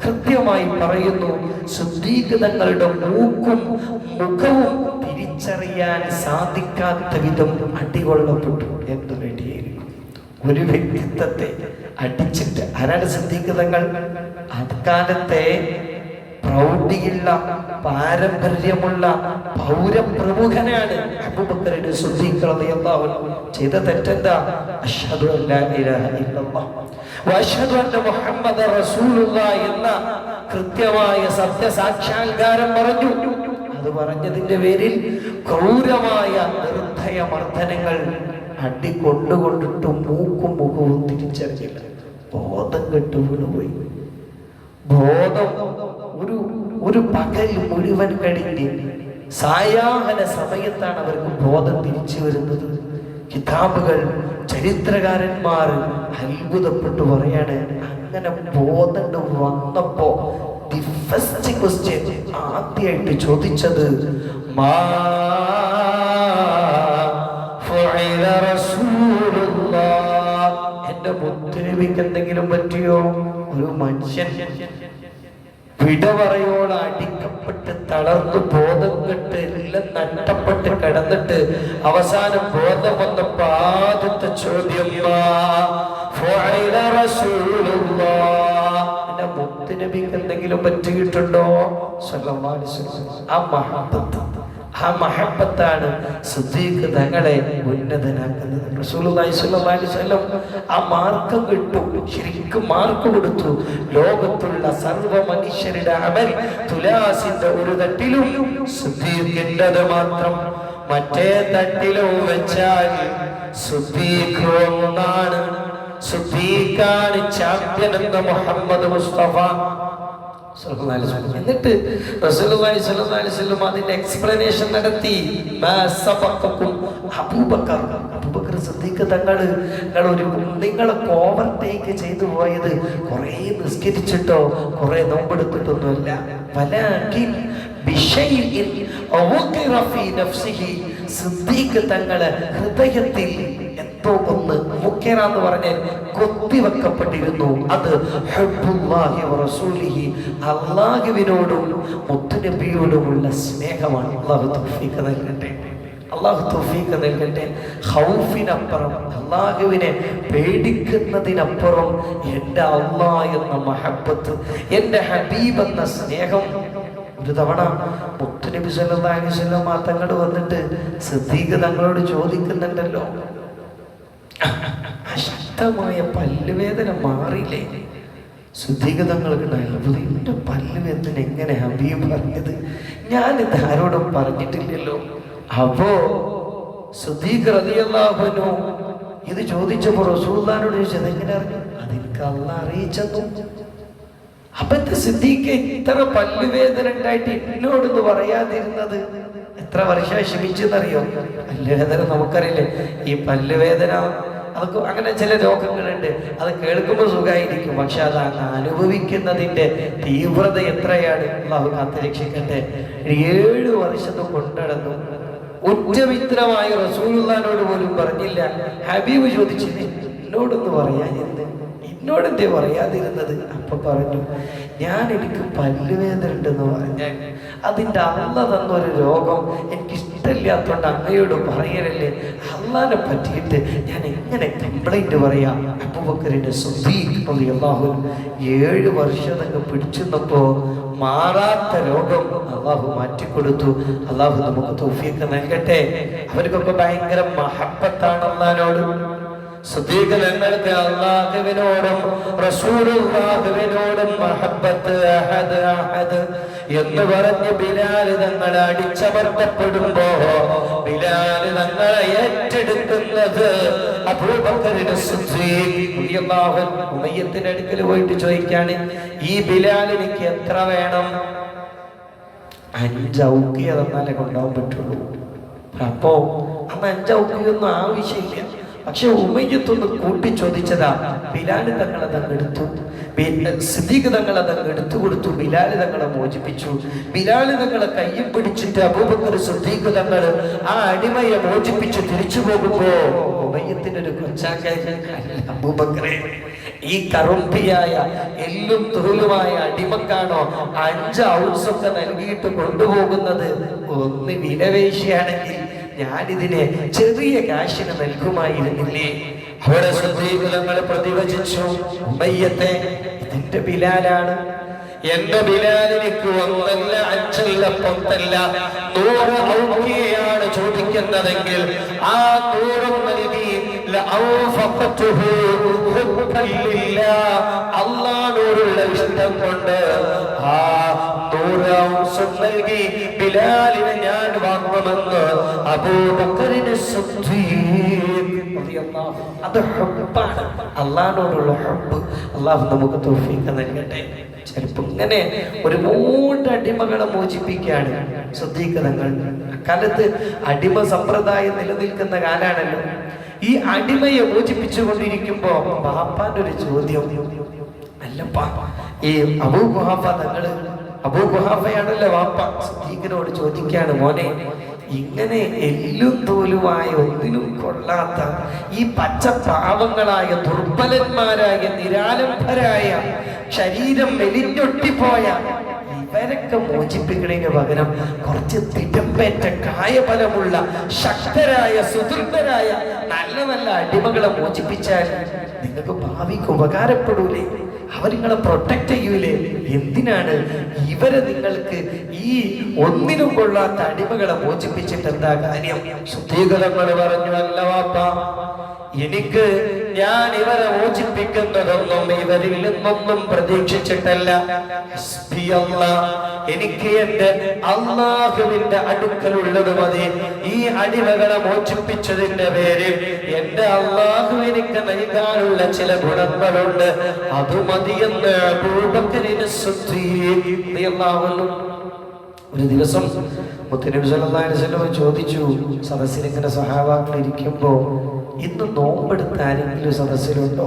കൃത്യമായി പറയുന്നു, സിദ്ദീഖ് തങ്ങളുടെ മൂക്കും മുഖവും തിരിച്ചറിയാൻ സാധിക്കാത്ത വിധം അടികൊള്ളപ്പെട്ടു. എന്തു വേണ്ടിയായിരിക്കും ഒരു വ്യക്തിത്വത്തെ അടിച്ചിട്ട്? ആരാണ് സിദ്ദീഖ് തങ്ങൾ? അക്കാലത്തെ പ്രൗഢിയുള്ള പാരമ്പര്യമുള്ള പൗരപ്രമുഖനാണ് അബൂബക്കർ സിദ്ദീഖ് റളിയല്ലാഹു അൻഹു. ചെയ്ത തെറ്റെന്താ? അശ്ഹദു അല്ലാ ഇലാഹ ഇല്ലല്ലാഹ് വ അശ്ഹദു അന്ന മുഹമ്മദർ റസൂലുള്ളാഹ് എന്ന കൃത്യമായ സത്യസാക്ഷാത്കാരം പറഞ്ഞു. അത് പറഞ്ഞതിന്റെ പേരിൽ ക്രൂരമായ നിർദ്ധയമർദ്ദനങ്ങൾ അടികൊണ്ടുകൊണ്ടിട്ട് മൂക്കും മുഖവും തിരിച്ചറിഞ്ഞില്ല. ബോധം കെട്ടു വീണുപോയി. ബോധം ഒരു പകൽ മുഴുവൻ കഴിഞ്ഞ് സായാഹ്ന സമയത്താണ് അവർക്ക് ബോധം തിരിച്ചു വരുന്നത്. കിതാബുകൾ, ചരിത്രകാരന്മാർ അത്ഭുതപ്പെട്ടു പറയാണ്, അങ്ങനെ ബോധം വന്നപ്പോ ദി ഫസ്റ്റ് ക്വസ്റ്റ്യൻ ആദ്യമായിട്ട് ചോദിച്ചത് മാ ഫഅല റസൂലുള്ളാഹ്, എന്റെ മുത്തുനബിക്ക് എന്തെങ്കിലും പറ്റിയോ? ഒരു മനുഷ്യൻ വിട പറയോട് അടിക്കപ്പെട്ട് തളർന്നു ബോധം കെട്ട് എല്ലാം നഷ്ടപ്പെട്ട് കിടന്നിട്ട് അവസാനം ബോധം വന്നപ്പോ ആദ്യത്തെ ചോദ്യം എന്റെ മുത്തുനബിക്ക് എന്തെങ്കിലും പറ്റിയിട്ടുണ്ടോ? ആ മഹബത്താണ് സിദ്ദീഖ് തങ്ങളെ ഉന്നതനാക്കുന്നത്. റസൂലുള്ളാഹി സ്വല്ലല്ലാഹു അലൈഹി വസല്ലം ആ മാർക്കം കിട്ടു, ശരിക്കും മാർക്ക് കൊടുത്തു. ലോകത്തുള്ള സർവ്വ മനുഷ്യരുടെ അമൽ തുലാസിന്റെ ഒരു തട്ടിലും സിദ്ദീഖിൻ്റെത് മാത്രം മറ്റേ തട്ടിലും വെച്ചാൽ സിദ്ദീഖ് ഒന്നാണ്. സിദ്ദീഖാണ് ചാമ്പ്യൻ എന്ന് മുഹമ്മദ് മുസ്തഫ. എന്നിട്ട് റസൂലുള്ളാഹി സ്വല്ലല്ലാഹു അലൈഹി വസല്ലം അതിന്റെ എക്സ്പ്ലനേഷൻ നടത്തി. അബൂബക്കർ സിദ്ദീഖ് തങ്ങൾ നിങ്ങളൊക്കെ ഓവർടേക്ക് ചെയ്തു പോയത് കുറെ നിസ്കരിച്ചിട്ടോ കുറെ നോമ്പെടുത്തിട്ടൊന്നുമല്ല. സിദ്ദീഖ് തങ്ങളെ ഹൃദയത്തിൽ എന്തോ ഒന്ന് മുഖ്യറ എന്ന് പറഞ്ഞാൽ കൊത്തിവെക്കപ്പെട്ടിരുന്നു. അത് ഹബ്ബുല്ലാഹി വ റസൂലിഹി, അല്ലാഹുവിനോടും മുത്തുനബിയോടുമുള്ള സ്നേഹമാണ്. അല്ലാഹു തൗഫീഖ് നൽകട്ടെ, അല്ലാഹു തൗഫീഖ് നൽകട്ടെ. ഖൗഫിനപ്പുറം, അല്ലാഹുവിനെ പേടിക്കുന്നതിനപ്പുറം എൻ്റെ അല്ലാഹ് എന്ന മഹബ്ബത്ത്, എൻ്റെ ഹബീബ് എന്ന സ്നേഹം. ഒരു തവണ മുത്തുനബി സല്ലല്ലാഹു അലൈഹി വസല്ലം തങ്ങൾ വന്നിട്ട് സിദ്ദീഖ് തങ്ങളോട് ചോദിക്കുന്നുണ്ടല്ലോ, ശക്തമായ പല്ലുവേദന മാറിയില്ലേ? സിദ്ദീഖ് തങ്ങൾക്ക് അത്ഭുതം, എൻ്റെ പല്ലുവേദന എങ്ങനെ ഹബീബ് പറഞ്ഞത്? ഞാനിത് ആരോടും പറഞ്ഞിട്ടില്ലല്ലോ. അപ്പോ സിദ്ദീഖ് റളിയല്ലാഹു അൻഹു ഇത് ചോദിച്ചപ്പോ റസൂലുള്ളാഹിനോട് ചോദിച്ചത് എങ്ങനെ അറിഞ്ഞു? അതെനിക്ക് അല്ലാഹ് അറിയിച്ചെന്നു. അപ്പത്തെ സിദ്ദീഖ് ഇത്ര പല്ലുവേദന ഉണ്ടായിട്ട് എന്നോടൊന്ന് പറയാതിരുന്നത് എത്ര വർഷം ക്ഷമിച്ചെന്നറിയോ? പല്ലുവേദന നമുക്കറിയില്ലേ, ഈ പല്ലുവേദന അതൊക്കെ അങ്ങനെ ചില രോഗങ്ങളുണ്ട്, അത് കേൾക്കുമ്പോൾ സുഖമായിരിക്കും, പക്ഷെ അത് അനുഭവിക്കുന്നതിന്റെ തീവ്രത എത്രയാണ്. അല്ലാഹു കാത്തുരക്ഷിക്കട്ടെ. 7 വർഷത്തെ കൊണ്ടടന്നു. ഉറ്റമിത്രമായ റസൂലുള്ളാഹിനോട് പോലും പറഞ്ഞില്ല. ഹബീബ് ചോദിച്ചു, എന്നോടൊന്ന് പറയാൻ എന്നോടെന്തേ പറയാതിരുന്നത്? അപ്പൊ പറഞ്ഞു, എനിക്ക് പല്ലുവേദന ഉണ്ടെന്ന് പറഞ്ഞാൽ അതിൻ്റെ അള്ള തന്നൊരു രോഗം എനിക്കിഷ്ടമില്ലാത്തതുകൊണ്ട് അങ്ങയോട് പറയലല്ലേ, അള്ളാനെ പറ്റിയിട്ട് ഞാൻ എങ്ങനെ കംപ്ലൈന്റ് പറയാം? അബൂബക്കറിന്റെ സിദ്ദീഖ് റളിയല്ലാഹു അൻഹു 7 വർഷം അങ്ങ് പിടിച്ചെന്നപ്പോ മാറാത്ത രോഗം അള്ളാഹു മാറ്റിക്കൊടുത്തു. അള്ളാഹു നമുക്ക് തൗഫീഖ് നൽകട്ടെ. അവർക്കൊക്കെ ഭയങ്കര മഹബ്ബത്താണ് അള്ളാഹിനോട്. സിദ്ദീഖ് തങ്ങൾക്ക് അല്ലാഹുവിനോടും റസൂലുള്ളാഹിനോടും മഹബ്ബത്ത്. അഹദ് അഹദ് എന്ന് പറഞ്ഞ് ബിലാൽ തങ്ങൾ അടിച്ചമർത്തപ്പെടുമ്പോ ബിലാൽ തങ്ങളെ ഏറ്റെടുക്കുന്നത് അബൂബക്കർ സിദ്ദീഖ് റളിയല്ലാഹു അൻഹു ഉമയ്യത്തിന്റെ അടുക്കൽ പോയിട്ട് ചോദിക്കാണ്, ഈ ബിലാൽ എനിക്ക് എത്ര വേണം? 5 ഔക്കിയ തന്നാലേ കൊണ്ടുപോകാൻ പറ്റുള്ളൂ. അപ്പോ അന്ന് 5 ഔക്കിയൊന്നും ആവശ്യമില്ല. പക്ഷെ ഉമയ്യത്തൊന്ന് കൂട്ടി ചോദിച്ചതാ. ബിലാൽ തങ്ങളെ തങ്ങെടുത്തു, സിദ്ദീഖ് തങ്ങളെ തങ്ങെടുത്തു കൊടുത്തു. ബിലാൽ തങ്ങളെ മോചിപ്പിച്ചു. ബിലാൽ തങ്ങളെ കയ്യിൽ പിടിച്ചിട്ട് അബൂബക്കർ സിദ്ദീഖ് തങ്ങൾ ആ അടിമയെ മോചിപ്പിച്ച് തിരിച്ചു പോകുമ്പോ ഉമയ്യത്തിന്റെ ഒരു കൊച്ചാക്കാരൻ, അബൂബക്കറെ, ഈ കറുമ്പിയായ എല്ലും തൊഴിലുമായ അടിമക്കാണോ 5 ഔൺസൊക്കെ നൽകിയിട്ട് കൊണ്ടുപോകുന്നത്? ഒന്ന് വിലവേശിയാണെങ്കിൽ ഞാനിതിനെ ചെറിയ കാശിന് നൽകുമായിരുന്നില്ലേ? അവിടെ ശ്രദ്ധീകുലങ്ങൾ പ്രതിവചിച്ചു, ഉമയ്യത്തെ, ഇതിന്റെ ബിലാലാണ്. എന്റെ ബിലാലിനിക്ക് 1 അല്ല 5 അല്ല 10 അല്ല 100 ഔക്കിയാണ് ചോദിക്കുന്നതെങ്കിൽ ആ 100 നൽകി അള്ളാഹുവിനോടുള്ള ഇഷ്ടം കൊണ്ട് ആ 100 ഔൺസ് നൽകി ബിലാലിനെ ഞാൻ വാങ്ങുമെന്ന് അബൂബക്കറിന് അത് ഹബ്ബാണ്, അള്ളാഹിനോടുള്ള ഹബ്ബ്. അള്ളാഹു നമുക്ക് തൗഫീഖ് നൽകട്ടെ. ചിലപ്പോ ഇങ്ങനെ ഒരു 3 അടിമകളെ മോചിപ്പിക്കുകയാണ് സിദ്ദീഖ് തങ്ങൾ. അക്കാലത്ത് അടിമ സമ്പ്രദായം നിലനിൽക്കുന്ന കാലാണല്ലോ. ഈ അടിമയെ മോചിപ്പിച്ചുകൊണ്ടിരിക്കുമ്പോ ബാപ്പാന്റെ ഒരു ചോദ്യം, അല്ലപ്പാ, ഈ അബൂ ഖുഹാഫ തങ്ങള്, അബൂ ഖുഹാഫയാണല്ലോ വാപ്പ, സിദ്ദീഖിനോട് ചോദിക്കാണ്, മോനെ, ഇങ്ങനെ എല്ലും തോലുമായ ഒന്നിനും കൊള്ളാത്ത ഈ പച്ച പാവങ്ങളായ ദുർബലന്മാരായ നിരാലംബരായ ശരീരം മെലിഞ്ഞൊട്ടിപ്പോയ ഇവരൊക്കെ മോചിപ്പിക്കുന്നതിന് പകരം കുറച്ച് തിടമ്പേറ്റ കായബലമുള്ള ശക്തരായ സുദൃഢരായ നല്ല നല്ല അടിമകളെ മോചിപ്പിച്ചാൽ നിങ്ങൾക്ക് ഭാവിക്ക് ഉപകാരപ്പെടൂലേ? അവർ നിങ്ങളെ പ്രൊട്ടക്ട് ചെയ്യൂലേ? എന്തിനാണ് ഇവരെ നിങ്ങൾക്ക് ഈ ഒന്നിനും കൊള്ളാത്ത അടിമകളെ മോചിപ്പിച്ചിട്ട് എന്താ കാര്യം? ശുദ്ധീകരണങ്ങൾ പറഞ്ഞു, അല്ല വാപ്പ, എനിക്ക് ഞാൻ ഇവരെ മോചിപ്പിക്കുന്നതൊന്നും ഇവരിൽ നിന്നൊന്നും പ്രതീക്ഷിച്ചിട്ടല്ല. എനിക്ക് എന്റെ അള്ളാഹുവിന്റെ അടുക്കലുള്ളത് മതി. ഈ അടിമകളെ മോചിപ്പിച്ചതിന്റെ പേരിൽ എന്റെ അള്ളാഹു എനിക്ക് നൽകാനുള്ള ചില ഗുണങ്ങളുണ്ട്, അത് മതിയെന്ന് അബൂബക്കറിന് സിദ്ദീഖ് റളിയല്ലാഹു അൻഹു. ഒരു ദിവസം മുത്തനബി സല്ലല്ലാഹു അലൈഹി വസല്ലം ചോദിച്ചു, സദസ്സിലിങ്ങനെ സ്വഹാബാക്കൾ ഇരിക്കുമ്പോ, ഇന്ന് നോമ്പെടുത്ത ആരെങ്കിലും സദസ്സിലുണ്ടോ?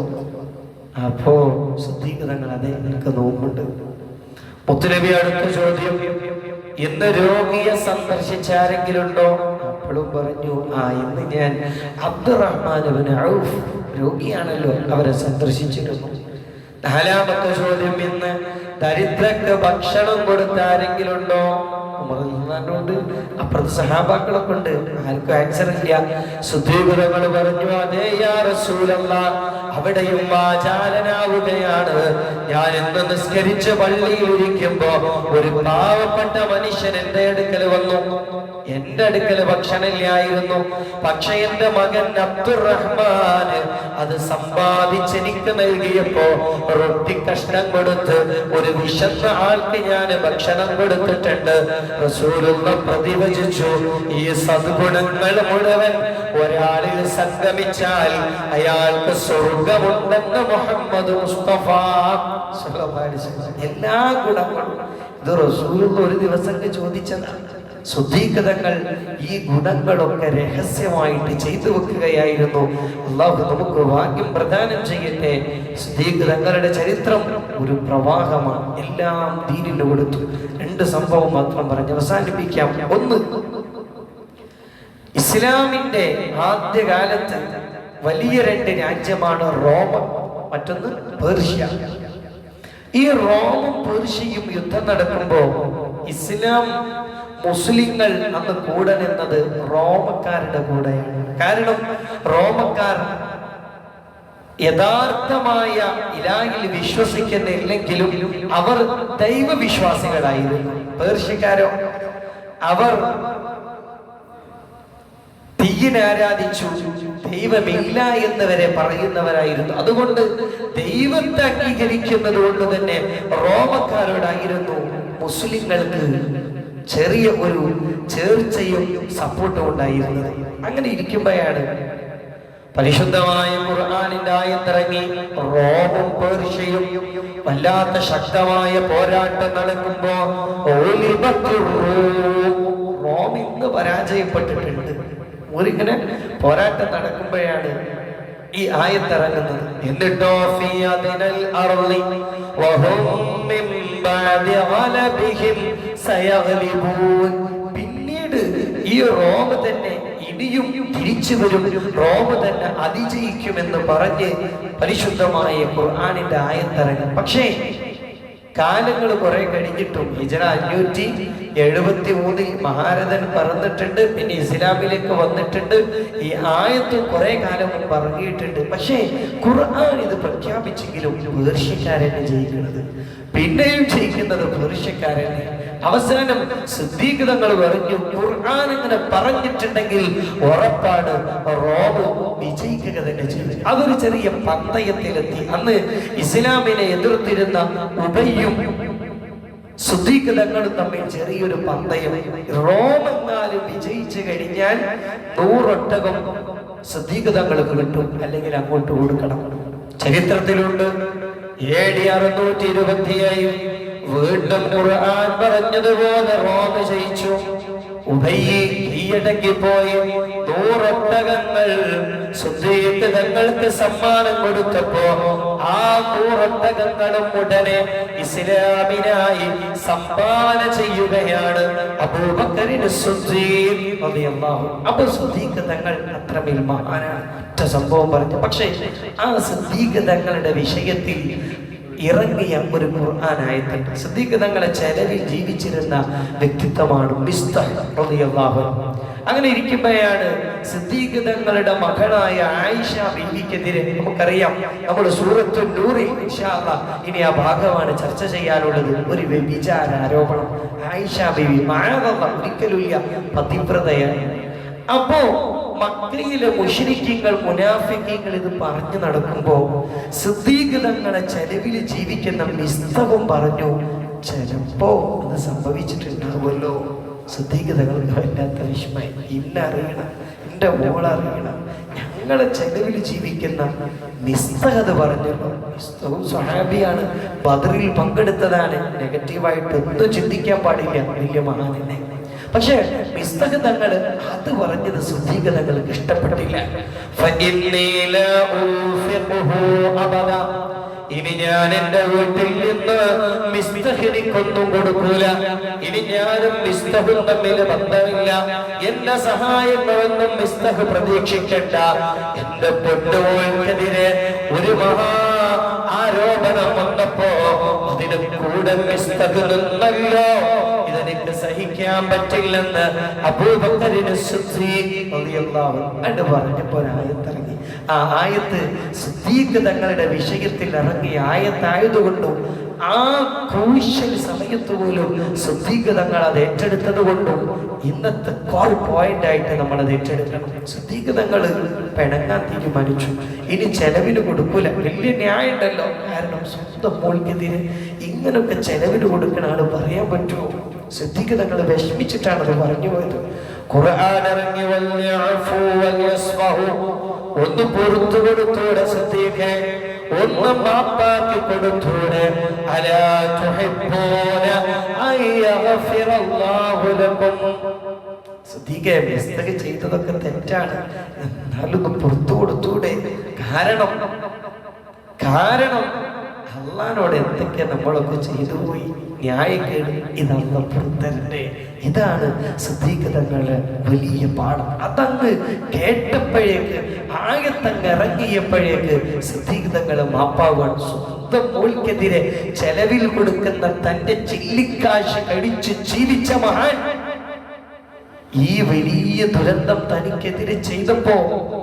അപ്പോ സിദ്ദീഖ് തങ്ങൾ, അതെ, എനിക്ക് നോമ്പുണ്ട്. മുത്തനബി അടുത്ത ചോദ്യം, ഇന്ന് രോഗിയെ സന്ദർശിച്ച ആരെങ്കിലും ഉണ്ടോ? അപ്പോഴും പറഞ്ഞു, ഇന്ന് ഞാൻ അബ്ദുറഹ്മാൻ ഇബ്നു ഔഫ്, രോഗിയാണല്ലോ, അവരെ സന്ദർശിച്ചിരുന്നു. 4ാമത്തെ ചോദ്യം, ഇന്ന് ദരിദ്രക്ക് ഭക്ഷണം കൊടുത്ത ആരെങ്കിലും ഉണ്ടോ? ഉണ്ട്. അപ്പുറത്ത് സഹാബാക്കളൊക്കെ ഉണ്ട്, ആർക്കും ആൻസർ ഇല്ല. സുദ്ദീഖുലങ്ങൾ പറഞ്ഞു, അതേ യാ റസൂലല്ലാഹ്, അവിടെയും വാചാലനാവുകയാണ്. ഞാൻ ഇന്ന് നിസ്കരിച്ച് പള്ളിയിൽ ഇരിക്കുമ്പോ ഒരു പാവപ്പെട്ട മനുഷ്യൻ എന്റെ അടുക്കൽ വന്നു. എന്റെ അടുക്കൽ ഭക്ഷണമില്ലായിരുന്നു. പക്ഷെ എന്റെ മകൻ അബ്ദുറഹ്മാൻ അത് സമ്പാദിച്ചെനിക്ക് നൽകിയപ്പോ റൊട്ടി കഷ്ണം കൊടുത്ത് ഒരു വിശന്ന ആൾക്ക് ഞാൻ ഭക്ഷണം കൊടുത്തിട്ടുണ്ട്. റസൂലുള്ള പ്രതിവചിച്ചു, ഈ സദ്ഗുണങ്ങൾ മുഴുവൻ ഒരാളിൽ സംഗമിച്ചാൽ അയാൾക്ക് സ്വർഗമുണ്ടെന്ന് മുഹമ്മദ് മുസ്തഫ സ്വല്ലല്ലാഹു അലൈഹി വസല്ലം. എല്ലാ ഗുണങ്ങളും ഇത് റസൂലുള്ള ഒരു ദിവസം ചോദിച്ചതാണ്. സുദ്ദീഖ് തങ്ങൾ ഈ ഗുണങ്ങളൊക്കെ രഹസ്യമായിട്ട് ചെയ്തു വെക്കുകയായിരുന്നു. അള്ളാഹു നമുക്ക് ഭാഗ്യം പ്രദാനം ചെയ്യട്ടെ. സുദ്ദീഖ് തങ്ങളുടെ ചരിത്രം ഒരു പ്രവാഹമാണ്. എല്ലാം ദീനിന് കൊടുത്തു. 2 സംഭവം മാത്രം പറഞ്ഞ് അവസാനിപ്പിക്കാം. ഒന്ന്, ഇസ്ലാമിന്റെ ആദ്യകാലത്ത് വലിയ 2 രാജ്യമാണ് റോം, മറ്റൊന്ന് പേർഷ്യ. ഈ റോമും പേർഷ്യയും യുദ്ധം നടക്കുമ്പോ ഇസ്ലാം മുസ്ലിങ്ങൾ അന്ന് കൂടെ നിന്നത് റോമക്കാരുടെ കൂടെയാണ്. കാരണം റോമക്കാർ യഥാർത്ഥമായ ഇലാഹിൽ വിശ്വസിക്കുന്നില്ലെങ്കിലും അവർ ദൈവവിശ്വാസികളായിരുന്നു. പേർഷ്യക്കാരോ അവർ തീയിനെ ആരാധിച്ചു, ദൈവമില്ല എന്ന് വരെ പറയുന്നവരായിരുന്നു. അതുകൊണ്ട് ദൈവത്തെ അംഗീകരിക്കുന്നത് കൊണ്ട് തന്നെ റോമക്കാരോടായിരുന്നു മുസ്ലിങ്ങൾക്ക് ചെറിയ ഒരു ചേർച്ചയും സപ്പോർട്ടും ഉണ്ടായിരുന്നത്. അങ്ങനെ ഇരിക്കുമ്പോഴാണ് പരിശുദ്ധമായ ഖുർആനിന്റെ ആയത്തിറങ്ങി. റോമും പേർഷ്യയും വല്ലാത്ത ശക്തമായ പോരാട്ടം നടക്കുമ്പോ റോം ഇന്ന് പരാജയപ്പെട്ടിട്ടുണ്ട്. ഒരിങ്ങനെ പോരാട്ടം നടക്കുമ്പോഴാണ് ഈ ആയത്തിറങ്ങുന്നത്. എന്നിട്ടോ പിന്നീട് ഈ റോം തന്നെ ഇനിയും തിരിച്ചു വരും, റോം തന്നെ അതിജയിക്കുമെന്ന് പറഞ്ഞ് പരിശുദ്ധമായ ഖുർആനിന്റെ ആയത്തിറങ്ങും. പക്ഷേ കാലങ്ങൾ കുറെ കഴിഞ്ഞിട്ടും ഹിജ്റ 573 മഹാരഥൻ പറന്നിട്ടുണ്ട്. പിന്നെ ഇസ്ലാമിലേക്ക് വന്നിട്ടുണ്ട്. ഈ ആയത്ത് കുറെ കാലം പറഞ്ഞിട്ടുണ്ട്. പക്ഷേ ഖുർആൻ ഇത് പ്രഖ്യാപിച്ചെങ്കിലും പേർഷ്യക്കാരനെ ജയിക്കുന്നത്, പിന്നെയും ജയിക്കുന്നത് പേർഷ്യക്കാരനെ. അവസാനം സിദ്ദീഖ് തങ്ങൾ പറഞ്ഞു, ഖുർആൻ ഇങ്ങനെ പറഞ്ഞിട്ടുണ്ടെങ്കിൽ ഉറപ്പാണ് റോം വിജയിക്കുക തന്നെ ചെയ്തു. അതൊരു ചെറിയ പന്തയത്തിലെത്തി. അന്ന് ഇസ്ലാമിനെ എതിർത്തിരുന്ന ഉബയ്യും സിദ്ദീഖ് തങ്ങളും തമ്മിൽ ചെറിയൊരു പന്തയം. റോം എങ്ങാനും വിജയിച്ചു കഴിഞ്ഞാൽ 100 ഒട്ടകം സിദ്ദീഖ് തങ്ങൾക്ക് കിട്ടും, അല്ലെങ്കിൽ അങ്ങോട്ട് കൊടുക്കണം. ചരിത്രത്തിലുണ്ട്. AD 627 വീണ്ടും ഖുർആൻ പറഞ്ഞതുപോലെ റോം ജയിച്ചു. ഉബയ്യ് കീഴടങ്ങിപ്പോയി. 100 ഒട്ടകങ്ങൾ സിദ്ദീഖ് തങ്ങൾക്ക് സമ്മാനം കൊടുത്തപ്പോ ആ 100 ഒട്ടകങ്ങളും ഉടനെ ഇസ്ലാമിനായി സംഭാവന ചെയ്യുകയാണ് അബൂബക്കറിന് സിദ്ദീഖ് റളിയല്ലാഹു അൻഹു. അപ്പോൾ സിദ്ദീഖ് തങ്ങൾ അത്രമേൽ മഹാനാണ്. ഒറ്റ സംഭവം പറഞ്ഞു. പക്ഷേ ആ സിദ്ദീഖ് തങ്ങളുടെ വിഷയത്തിൽ ഇറങ്ങിയ ഒരു ഖുർആനായത്തുണ്ട്. സിദ്ദീഖ് തങ്ങളെ ചെലവിൽ ജീവിച്ചിരുന്ന വ്യക്തിത്വമാണ് മിസ്തഹ് റളിയല്ലാഹു അൻഹു. അങ്ങനെ ഇരിക്കുമ്പോഴാണ് സിദ്ദീഖ് തങ്ങളുടെ മകളായ ആയിഷ ബീവിക്കെതിരെ, നമുക്കറിയാം നമ്മൾ സൂറത്തുൻ നൂറിൽ ഇൻഷാ അല്ലാഹ് ഇനി ആ ഭാഗമാണ് ചർച്ച ചെയ്യാനുള്ളത്, ഒരു വ്യഭിചാര ആരോപണം. ആയിഷ ബീവി മഅദല്ലാഹ് ഒരിക്കലുമില്ല പതിവ്രതയാണ്. അപ്പോ മക്കയിലെ മുശ്രിക്കീങ്ങൾ മുനാഫിക്കീങ്ങൾ ഇത് പറഞ്ഞു നടക്കുമ്പോ സിദ്ദീഖ് തങ്ങളെ ചെലവിൽ ജീവിക്കുന്ന മിസ്തഹും പറഞ്ഞു, ചിലപ്പോ അത് സംഭവിച്ചിട്ടുണ്ടാവുമല്ലോ. സിദ്ദീഖ് തങ്ങൾക്ക് വല്ലാത്ത വിഷമായി. ഇന്നറിയണം, എന്റെ മോളറിയണം, ഞങ്ങളെ ചെലവിൽ ജീവിക്കുന്ന മിസ്തഹ് അത് പറഞ്ഞല്ലോ. മിസ്തഹും സ്വഹാബിയാണ്, ബദറിൽ പങ്കെടുത്തതാണ്. നെഗറ്റീവായിട്ട് ഒന്നും ചിന്തിക്കാൻ പാടില്ല വലിയ മഹാനെ. പക്ഷേ മിസ്തഹ് തങ്ങൾ അത് പറഞ്ഞത് സിദ്ദീഖ് തങ്ങൾക്ക് ഇഷ്ടപ്പെട്ടില്ല. ഇനി ഞാൻ എന്റെ വീട്ടിൽ നിന്ന് മിസ്തഹിനിക്കൊന്നും കൊടുക്കൂല. ഇനി ഞാനും മിസ്തഹും തമ്മിൽ ബന്ധമില്ല. എന്റെ സഹായങ്ങളൊന്നും മിസ്തഹ് പ്രതീക്ഷിക്കണ്ട. എന്റെ പൊന്നുമോൾക്കെതിരെ ഒരു മഹാ ആരോപണം വന്നപ്പോ അതിന് കൂടെ മിസ്തഹ് നിന്നല്ലോ. ഇതെനിക്ക് സഹിക്കാൻ പറ്റില്ലെന്ന് അബൂബക്കറിന് സിദ്ദീഖ് റളിയല്ലാഹു അൻഹു പറഞ്ഞപ്പോ ആയത്തിറങ്ങി. ആ ആയത്ത് സിദ്ദീഖ് തങ്ങളുടെ വിഷയത്തിൽ ഇറങ്ങിയ ആയത്തായതുകൊണ്ടും ആ ക്രൂഷ്യൽ സമയത്ത് പോലും സിദ്ദീഖ് തങ്ങൾ അത് ഏറ്റെടുത്തത് കൊണ്ടും ഇന്നത്തെ കോൾ പോയിന്റ് ആയിട്ട് നമ്മൾ അത് ഏറ്റെടുക്കണം. സിദ്ദീഖ് തങ്ങൾ പിണങ്ങാൻ തീരുമാനിച്ചു. ഇനി ചെലവിന് കൊടുക്കൂല. വലിയ ന്യായം ഉണ്ടല്ലോ. കാരണം സ്വന്തം മോൾക്കെതിരെ ഇങ്ങനൊക്കെ ചെലവിന് കൊടുക്കണ ആള് പറയാൻ പറ്റുമോ? സിദ്ദീഖ് തങ്ങൾ വിഷമിച്ചിട്ടാണ് അത് പറഞ്ഞു പോയത്. ഖുർആൻ ഇറങ്ങി ഒന്ന് പുറത്തു കൊടുത്തൂടെ സിദ്ദീഖേ, ഒന്ന് മാപ്പാക്കി കൊടുത്തൂടെ. അലാ തുഹിബ്ബൂന അയ്യഗ്ഫിറല്ലാഹു ലക്കും. സിദ്ദീഖേ, മിസ്തക്ക് ചെയ്തതൊക്കെ തെറ്റാണ്, എന്നാലും പുറത്തു കൊടുത്തൂടെ. കാരണം അള്ളാനോട് എന്തൊക്കെ നമ്മളൊക്കെ ചെയ്തു പോയി, ന്യായക്കേട്. ഇതല്ല പുറത്തരണ്ടേ. ഇതാണ് സിദ്ദീഖ് തങ്ങളുടെ വലിയ പാഠം. അതങ്ങ് കേട്ടപ്പോഴേക്ക്, ആയത്തങ്ങ് ഇറങ്ങിയപ്പോഴേക്ക് സിദ്ദീഖ് തങ്ങൾ മാപ്പാവാൻ. സ്വന്തം മോൾക്കെതിരെ ചെലവിൽ കൊടുക്കുന്ന തന്റെ ചില്ലിക്കാശ് കഴിച്ച് ജീവിച്ച മഹാൻ ഈ വലിയ ദുരന്തം തനിക്കെതിരെ ചെയ്തപ്പോ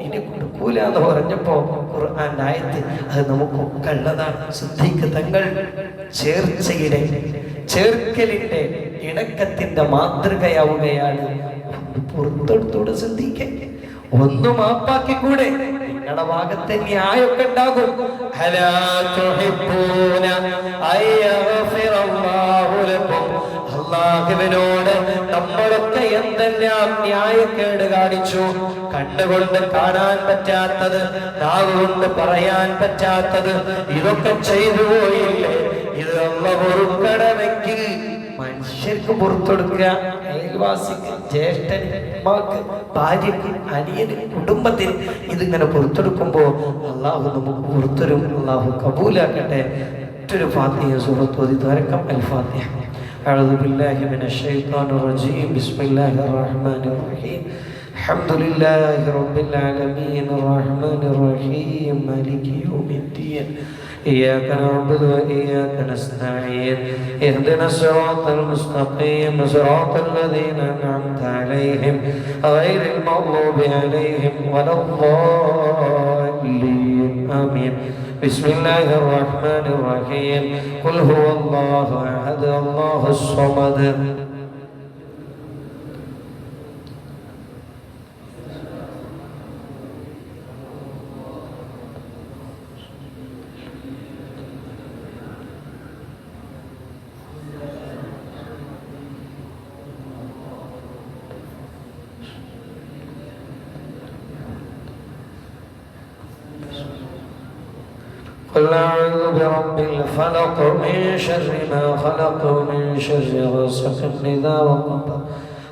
ഇനി കൊടുക്കൂല എന്ന് പറഞ്ഞപ്പോ ഖുർആൻ ആയത്ത് അത് നമുക്കൊക്കെ ഉള്ളതാണ്. സിദ്ദീഖ് തങ്ങൾ ചേർക്കലിന്റെ ഇണക്കത്തിന്റെ മാതൃകയാവുകയാണ്. പുറത്തെടുത്തോട് സിദ്ദീഖ്, ഒന്ന് മാപ്പാക്കിക്കൂടെ? നിങ്ങളുടെ ഭാഗത്ത് ന്യായമൊക്കെ ഉണ്ടാകും. അലാ തുഹിബ്ബൂന അയ്യഗ്ഫിറല്ലാഹു ലക്കും. അല്ലാഹുവിനോട് നമ്മളൊക്കെ എന്തെല്ലാം ന്യായക്കേട് കാണിച്ചു. കണ്ണുകൊണ്ട് കാണാൻ പറ്റാത്തത്, നാവുകൊണ്ട് പറയാൻ പറ്റാത്തത്, ഇതൊക്കെ ചെയ്തു പോയില്ലേ? ഇത് അല്ലാഹു പൊറുക്കണമെങ്കിൽ മനുഷ്യർക്ക് പുറത്തെടുക്കുക. അയൽവാസിക്ക്, ജ്യേഷ്ഠന്, ഉമ്മാക്ക്, ഭാര്യക്ക്, അനിയന്, കുടുംബത്തിന് ഇതിങ്ങനെ പുറത്തെടുക്കുമ്പോ അള്ളാഹു നമുക്ക് പുറത്തൊരും. അള്ളാഹു കബൂലാക്കട്ടെ. മറ്റൊരു ഫാത്തിഹ സൂറത്ത് ഓതി തുറക്കാം. അൽ ഫാത്തിഹ. أعوذ بالله من الشيطان الرجيم. بسم الله الرحمن الرحيم. الحمد لله رب العالمين الرحمن الرحيم مالك يوم الدين إياك نعبد وإياك نستعين اهدنا الصراط المستقيم صراط الذين أنعمت عليهم غير المغضوب عليهم ولا الضالين آمين. بسم الله الرحمن الرحيم. قل هو الله أحد الله الصمد. قل أعوذ برب الفلق من شر ما خلق ومن شر غاسق إذا وقب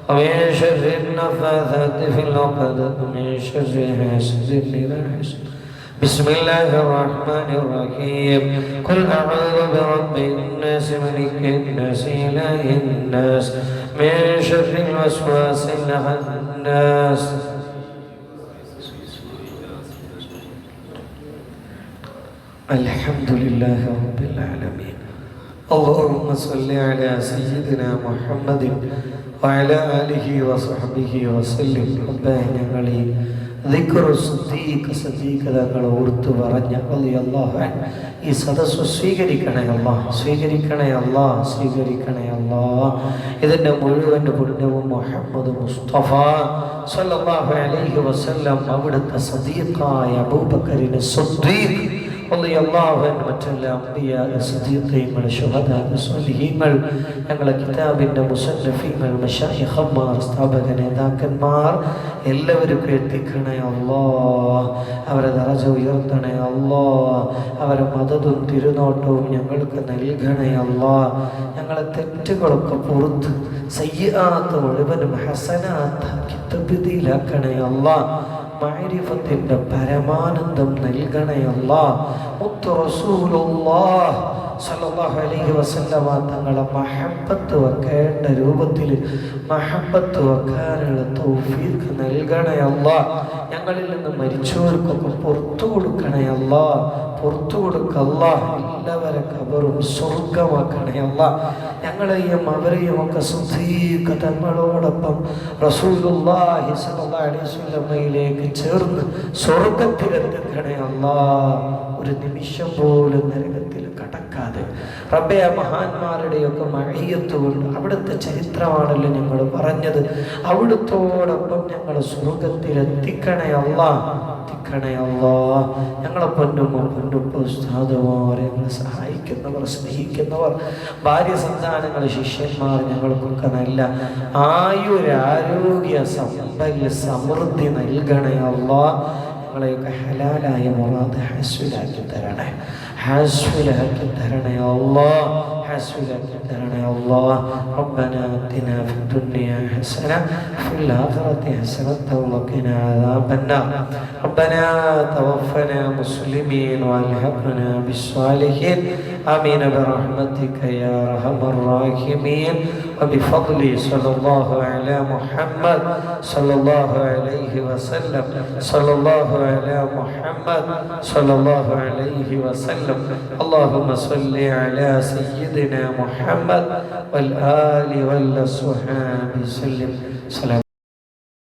ومن شر النفاثات في العقد ومن شر حاسد إذا حسد. بسم الله الرحمن الرحيم. قل أعوذ برب الناس ملك الناس إله الناس من شر الوسواس الخناس. الحمد لله رب العالمين. اللهم صل على سيدنا محمد وعلى آله وصحبه وسلم. ഞങ്ങളെ ദിക്ർ സിദ്ദീഖ് തങ്ങൾ ഓർത്തു പറഞ്ഞ റളിയല്ലാഹു അൻഹു ഈ സദസ്സ് സ്വീകരിക്കണേ അല്ലാഹ്, സ്വീകരിക്കണേ അല്ലാഹ്, സ്വീകരിക്കണേ അല്ലാഹ്. ഇതിന്റെ മുഴുവൻ പുണ്യവും മുഹമ്മദ് മുസ്തഫ സല്ലല്ലാഹു അലൈഹി വസല്ലം അവിടുത്തെ സദീഖായ അബൂബക്കറിന് സിദ്ദീഖ് മറ്റുള്ള അംബിയ, സിദ്ദീഖീങ്ങൾ, ശുഹദാ, സ്വാലിഹീങ്ങൾ, ഞങ്ങളെ കിതാബിന്റെ മുസന്നഫീങ്ങൾ, മശായിഖന്മാർ, സ്ഥാപക നേതാക്കന്മാർ എല്ലാവർക്കും എത്തിക്കണേ അല്ലാഹ്. അവരെ ദറജ ഉയർത്തണേ അല്ലാഹ്. അവരെ മദദും തിരുനോട്ടവും ഞങ്ങൾക്ക് നൽകണേ അല്ലാഹ്. ഞങ്ങളെ തെറ്റുകളൊക്കെ പുറത്ത് സയ്യിആത്ത് മുഴുവനും ഹസനാത്താക്കി തബ്ദീലാക്കണേ അല്ലാഹ്. മഅരിഫത്തിന്റെ പരമാനന്ദം നൽകണേ അല്ലാഹ്. മുത്ത് റസൂലുള്ളാഹ് സല്ലല്ലാഹു അലൈഹി വസല്ലമ തങ്ങളെ മഹബ്ബത്ത് വെക്കേണ്ട രൂപത്തിൽ മഹബ്ബത്ത് വെക്കാനുള്ള തൗഫീഖ് നൽകണേ അല്ലാഹ്. ഞങ്ങളിൽ നിന്ന് മരിച്ചവർക്കൊക്കെ പുറത്തു കൊടുക്കണേ അല്ലാഹ്, പുറത്തു കൊടുക്കല്ലാ. എല്ലാവരെ ഖബറും സ്വർഗമാക്കണേ അല്ലാഹ്. ഞങ്ങളെയും അവരെയും ഒക്കെ സിദ്ദീഖ് തങ്ങളോടൊപ്പം റസൂലുള്ളാഹി സ്വല്ലല്ലാഹു അലൈഹി വസല്ലമയിലേക്ക് ചേർന്ന് സ്വർഗത്തിലെത്തിക്കണേ അല്ലാഹ്. ഒരു നിമിഷം പോലും നരകത്തിൽ കടക്കാതെ റബ്ബേ ആ മഹാന്മാരുടെയൊക്കെ മഹയ്യത്ത് കൊണ്ട് അവിടുത്തെ ചരിത്രമാണല്ലോ ഞങ്ങൾ പറഞ്ഞത്, അവിടുത്തോടൊപ്പം ഞങ്ങൾ സ്വർഗത്തിലെത്തിക്കണേ അല്ലാഹ്, എത്തിക്കണേ അല്ലാഹ്. ഞങ്ങളെ പൊന്നുപ്പ ഉസ്താദുമാരെ ഞങ്ങളെ സഹായിക്കുന്നവർ, സ്നേഹിക്കുന്നവർ, ഭാര്യ സന്താനങ്ങൾ, ശിഷ്യന്മാർ, ഞങ്ങൾക്കൊക്കെ നല്ല ആയുരാരോഗ്യ സമ്പൽ സമൃദ്ധി നൽകണേ അല്ലാഹ്. ഞങ്ങളെയൊക്കെ ഹലാലായ മുറാദ് ഹാസ്വിലാക്കി തരണേ, ഹാസ്വിലാക്കി തരണേ അല്ലാഹ്, ഹാസ്വിലാക്കി തരണേ അല്ലാഹ്. റബ്ബനാ ആതിനാ ഫിദ്ദുനിയാ ഹസന വഫിൽ ആഖിറതി ഹസനത വഖിനാ അദാബന്നാർ. റബ്ബനാ തവഫനാ മുസ്ലിമീൻ വഅൽഹിഖ്നാ ബിസ്സാലിഹീൻ. ആമീൻ ബിറഹ്മതിക യാ അർഹമർ റഹീമീൻ. وبفضل صلى الله على محمد صلى الله عليه وسلم صلى الله على محمد صلى الله عليه وسلم. اللهم صل على سيدنا محمد والآل والصحابة وسلم.